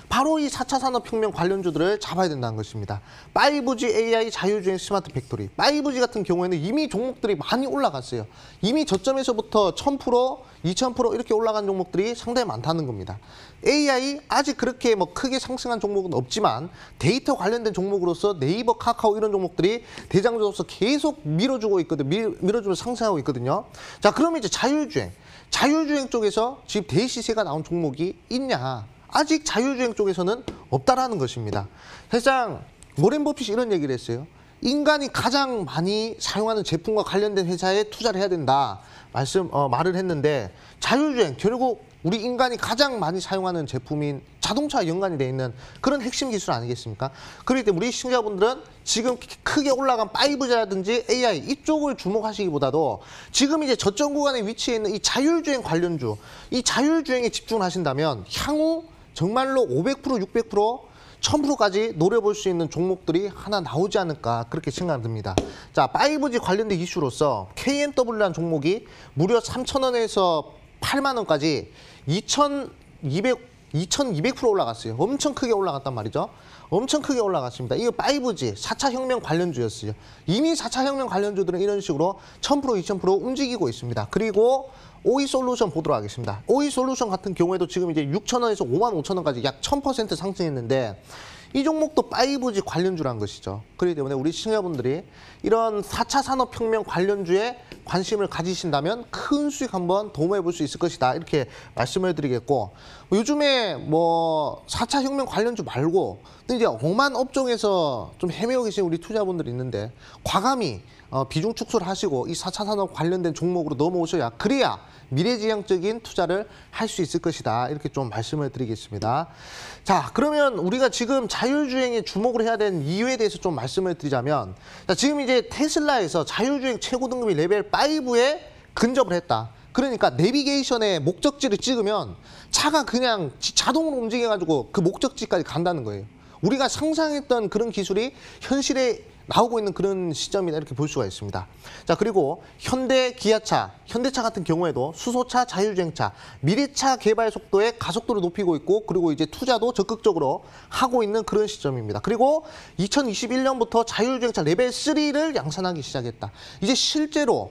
Speaker 2: 바로 이 4차 산업혁명 관련주들을 잡아야 된다는 것입니다. 5G, AI, 자율주행, 스마트 팩토리. 5G 같은 경우에는 이미 종목들이 많이 올라갔어요. 이미 저점에서부터 1,000%, 2,000% 이렇게 올라간 종목들이 상당히 많다는 겁니다. AI 아직 그렇게 뭐 크게 상승한 종목은 없지만 데이터 관련된 종목으로서 네이버, 카카오 이런 종목들이 대장주로서 계속 밀어주고 있거든요. 밀어주면서 상승하고 있거든요. 자, 그러면 이제 자율주행 쪽에서 지금 대시세가 나온 종목이 있냐? 아직 자율주행 쪽에서는 없다라는 것입니다. 사실상 워렌 버핏이 이런 얘기를 했어요. 인간이 가장 많이 사용하는 제품과 관련된 회사에 투자를 해야 된다 말을 했는데 자율주행 결국 우리 인간이 가장 많이 사용하는 제품인 자동차와 연관이 돼 있는 그런 핵심 기술 아니겠습니까? 그렇기 때문에 우리 시청자분들은 지금 크게 올라간 5G라든지 AI 이쪽을 주목하시기보다도 지금 이제 저점 구간에 위치해 있는 이 자율주행 관련주, 이 자율주행에 집중을 하신다면 향후 정말로 500%, 600%, 1000%까지 노려볼 수 있는 종목들이 하나 나오지 않을까 그렇게 생각이 듭니다. 자, 5G 관련된 이슈로서 KMW라는 종목이 무려 3,000원에서 8만 원까지 2,200% 올라갔어요. 엄청 크게 올라갔단 말이죠. 엄청 크게 올라갔습니다. 이거 5G, 4차 혁명 관련주였어요. 이미 4차 혁명 관련주들은 이런 식으로 1,000%, 2,000% 움직이고 있습니다. 그리고 오이솔루션 보도록 하겠습니다. 오이솔루션 같은 경우에도 지금 이제 6,000원에서 55,000원까지 약 1,000% 상승했는데 이 종목도 5G 관련주라는 것이죠. 그렇기 때문에 우리 시청자분들이 이런 4차 산업혁명 관련주에 관심을 가지신다면 큰 수익 한번 도모해 볼 수 있을 것이다. 이렇게 말씀을 드리겠고 요즘에 뭐 4차 혁명 관련주 말고 또 이제 엄한 업종에서 좀 헤매고 계신 우리 투자분들이 있는데 과감히 비중 축소를 하시고 이 4차 산업 관련된 종목으로 넘어오셔야 그래야 미래지향적인 투자를 할 수 있을 것이다. 이렇게 좀 말씀을 드리겠습니다. 자, 그러면 우리가 지금 자율주행에 주목을 해야 되는 이유에 대해서 좀 말씀을 드리자면 자, 지금 이제 테슬라에서 자율주행 최고 등급이 레벨 5에 근접을 했다. 그러니까 내비게이션에 목적지를 찍으면 차가 그냥 자동으로 움직여가지고 그 목적지까지 간다는 거예요. 우리가 상상했던 그런 기술이 현실에 나오고 있는 그런 시점이다 이렇게 볼 수가 있습니다. 자, 그리고 현대, 기아차, 현대차 같은 경우에도 수소차, 자율주행차, 미래차 개발 속도의 가속도를 높이고 있고 그리고 이제 투자도 적극적으로 하고 있는 그런 시점입니다. 그리고 2021년부터 자율주행차 레벨 3를 양산하기 시작했다. 이제 실제로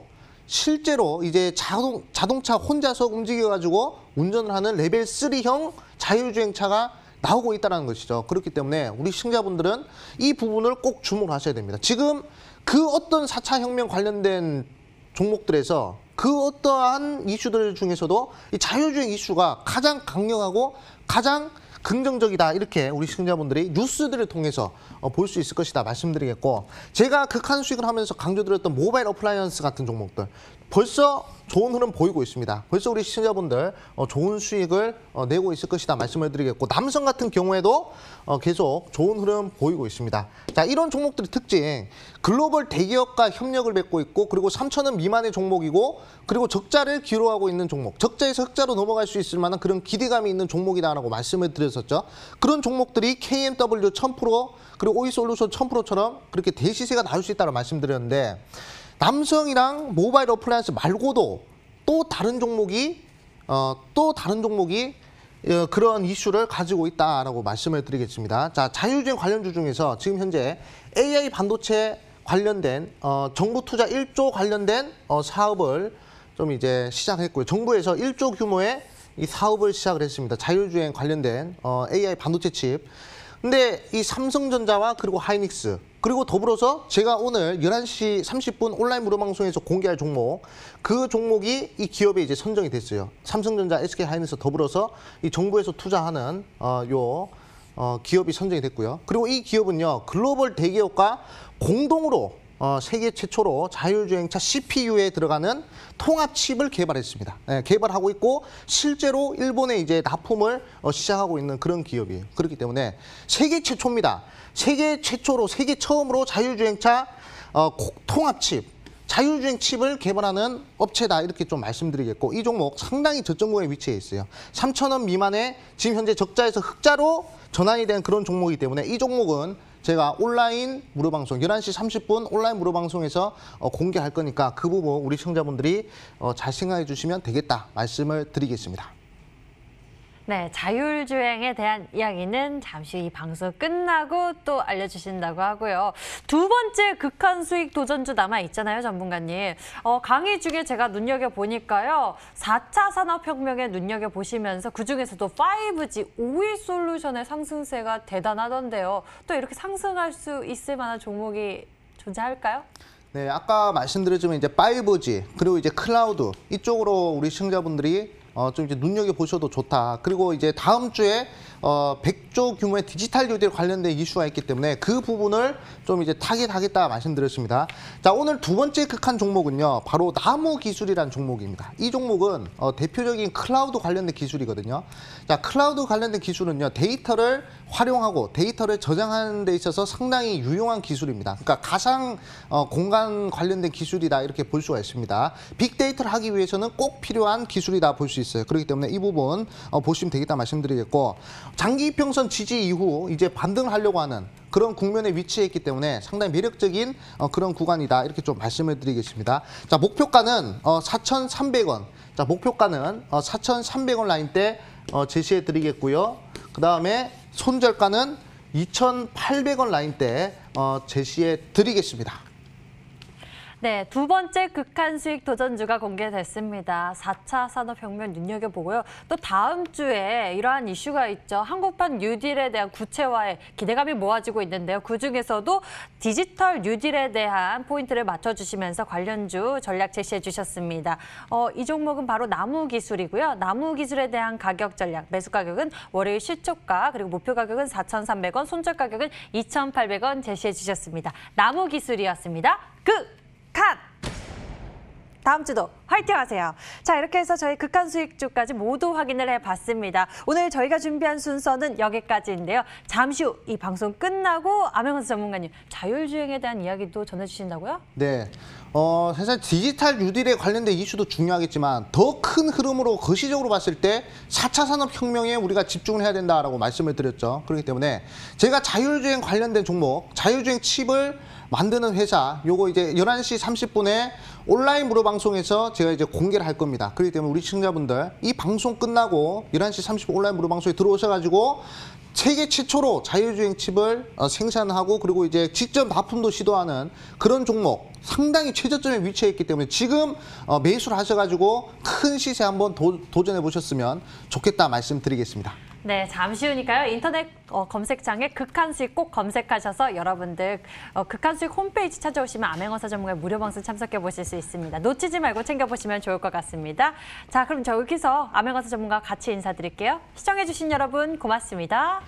Speaker 2: 이제 자동차 혼자서 움직여가지고 운전을 하는 레벨 3형 자율주행차가 나오고 있다는 것이죠. 그렇기 때문에 우리 시청자분들은 이 부분을 꼭 주목을 하셔야 됩니다. 지금 그 어떤 4차 혁명 관련된 종목들에서 그 어떠한 이슈들 중에서도 이 자율주행 이슈가 가장 강력하고 가장 긍정적이다 이렇게 우리 시청자분들이 뉴스들을 통해서 볼 수 있을 것이다 말씀드리겠고 제가 극한 수익을 하면서 강조드렸던 모바일 어플라이언스 같은 종목들 벌써 좋은 흐름 보이고 있습니다. 벌써 우리 시청자분들 좋은 수익을 내고 있을 것이다 말씀을 드리겠고 남성 같은 경우에도 계속 좋은 흐름 보이고 있습니다. 자, 이런 종목들의 특징 글로벌 대기업과 협력을 맺고 있고 그리고 3,000원 미만의 종목이고 그리고 적자를 기록하고 있는 종목 적자에서 흑자로 넘어갈 수 있을 만한 그런 기대감이 있는 종목이다라고 말씀을 드렸었죠. 그런 종목들이 KMW 1000% 그리고 오이솔루션 1000%처럼 그렇게 대시세가 나올 수 있다고 말씀드렸는데 남성이랑 모바일 어플라이언스 말고도 또 다른 종목이 그런 이슈를 가지고 있다라고 말씀을 드리겠습니다. 자, 자율주행 관련주 중에서 지금 현재 AI 반도체 관련된 정부 투자 1조 관련된 사업을 좀 이제 시작했고요. 정부에서 1조 규모의 이 사업을 시작을 했습니다. 자율주행 관련된 AI 반도체 칩. 근데 이 삼성전자와 그리고 하이닉스 그리고 더불어서 제가 오늘 11시 30분 온라인 무료방송에서 공개할 종목 그 종목이 이 기업에 이제 선정이 됐어요. 삼성전자, SK하이닉스 더불어서 이 정부에서 투자하는 기업이 선정이 됐고요. 그리고 이 기업은요 글로벌 대기업과 공동으로 세계 최초로 자율주행차 CPU에 들어가는 통합칩을 개발했습니다. 네, 개발하고 있고 실제로 일본에 이제 납품을 시작하고 있는 그런 기업이에요. 그렇기 때문에 세계 최초입니다. 세계 최초로 세계 처음으로 자율주행차 통합칩 자율주행 칩을 개발하는 업체다 이렇게 좀 말씀드리겠고 이 종목 상당히 저점구에 위치해 있어요. 3,000원 미만의 지금 현재 적자에서 흑자로 전환이 된 그런 종목이기 때문에 이 종목은 제가 온라인 무료방송 11시 30분 온라인 무료방송에서 공개할 거니까 그 부분 우리 시청자분들이 잘 생각해 주시면 되겠다 말씀을 드리겠습니다.
Speaker 1: 네, 자율주행에 대한 이야기는 잠시 이 방송 끝나고 또 알려주신다고 하고요. 두 번째 극한 수익 도전주 남아 있잖아요, 전문가님. 강의 중에 제가 눈여겨보니까요. 4차 산업혁명에 눈여겨보시면서 그중에서도 5G, 오이솔루션의 상승세가 대단하던데요. 또 이렇게 상승할 수 있을 만한 종목이 존재할까요?
Speaker 2: 네, 아까 말씀드렸지만 이제 5G 그리고 이제 클라우드 이쪽으로 우리 시청자분들이 좀 이제 눈여겨보셔도 좋다. 그리고 이제 다음 주에 100조 규모의 디지털 뉴딜 관련된 이슈가 있기 때문에 그 부분을 좀 이제 타겟하겠다 말씀드렸습니다. 자, 오늘 두 번째 극한 종목은요. 바로 나무기술이라는 종목입니다. 이 종목은 대표적인 클라우드 관련된 기술이거든요. 자, 클라우드 관련된 기술은요. 데이터를 활용하고 데이터를 저장하는 데 있어서 상당히 유용한 기술입니다. 그러니까 가상 공간 관련된 기술이다 이렇게 볼 수가 있습니다. 빅데이터를 하기 위해서는 꼭 필요한 기술이다 볼 수 있어요. 그렇기 때문에 이 부분 보시면 되겠다 말씀드리겠고 장기 이평선 지지 이후 이제 반등을 하려고 하는 그런 국면에 위치해 있기 때문에 상당히 매력적인 그런 구간이다 이렇게 좀 말씀을 드리겠습니다. 자, 목표가는 4,300원. 자, 목표가는 4,300원 라인대 제시해 드리겠고요. 그 다음에 손절가는 2,800원 라인대 제시해 드리겠습니다.
Speaker 1: 네, 두 번째 극한 수익 도전주가 공개됐습니다. 4차 산업혁명 눈여겨보고요. 또 다음 주에 이러한 이슈가 있죠. 한국판 뉴딜에 대한 구체화에 기대감이 모아지고 있는데요. 그중에서도 디지털 뉴딜에 대한 포인트를 맞춰주시면서 관련주 전략 제시해 주셨습니다. 이 종목은 바로 나무기술이고요. 나무기술에 대한 가격 전략, 매수 가격은 월요일 실초가 그리고 목표 가격은 4,300원, 손절 가격은 2,800원 제시해 주셨습니다. 나무기술이었습니다. 컷! 다음 주도 화이팅 하세요. 자, 이렇게 해서 저희 극한 수익주까지 모두 확인을 해봤습니다. 오늘 저희가 준비한 순서는 여기까지인데요. 잠시 후 이 방송 끝나고 암행원수 전문가님 자율주행에 대한 이야기도 전해주신다고요?
Speaker 2: 네. 사실 디지털 뉴딜에 관련된 이슈도 중요하겠지만 더 큰 흐름으로 거시적으로 봤을 때 4차 산업혁명에 우리가 집중을 해야 된다라고 말씀을 드렸죠. 그렇기 때문에 제가 자율주행 관련된 종목, 자율주행 칩을 만드는 회사, 요거 이제 11시 30분에 온라인 무료 방송에서 제가 이제 공개를 할 겁니다. 그렇기 때문에 우리 시청자분들 이 방송 끝나고 11시 30분 온라인 무료 방송에 들어오셔가지고 세계 최초로 자율주행 칩을 생산하고 그리고 이제 직접 납품도 시도하는 그런 종목 상당히 최저점에 위치해 있기 때문에 지금 매수를 하셔가지고 큰 시세 한번 도전해 보셨으면 좋겠다 말씀드리겠습니다.
Speaker 1: 네, 잠시 후니까요. 인터넷 검색창에 극한수익 꼭 검색하셔서 여러분들 극한수익 홈페이지 찾아오시면 암행어사 전문가의 무료 방송 참석해 보실 수 있습니다. 놓치지 말고 챙겨보시면 좋을 것 같습니다. 자, 그럼 저 여기서 암행어사 전문가 같이 인사드릴게요. 시청해주신 여러분 고맙습니다.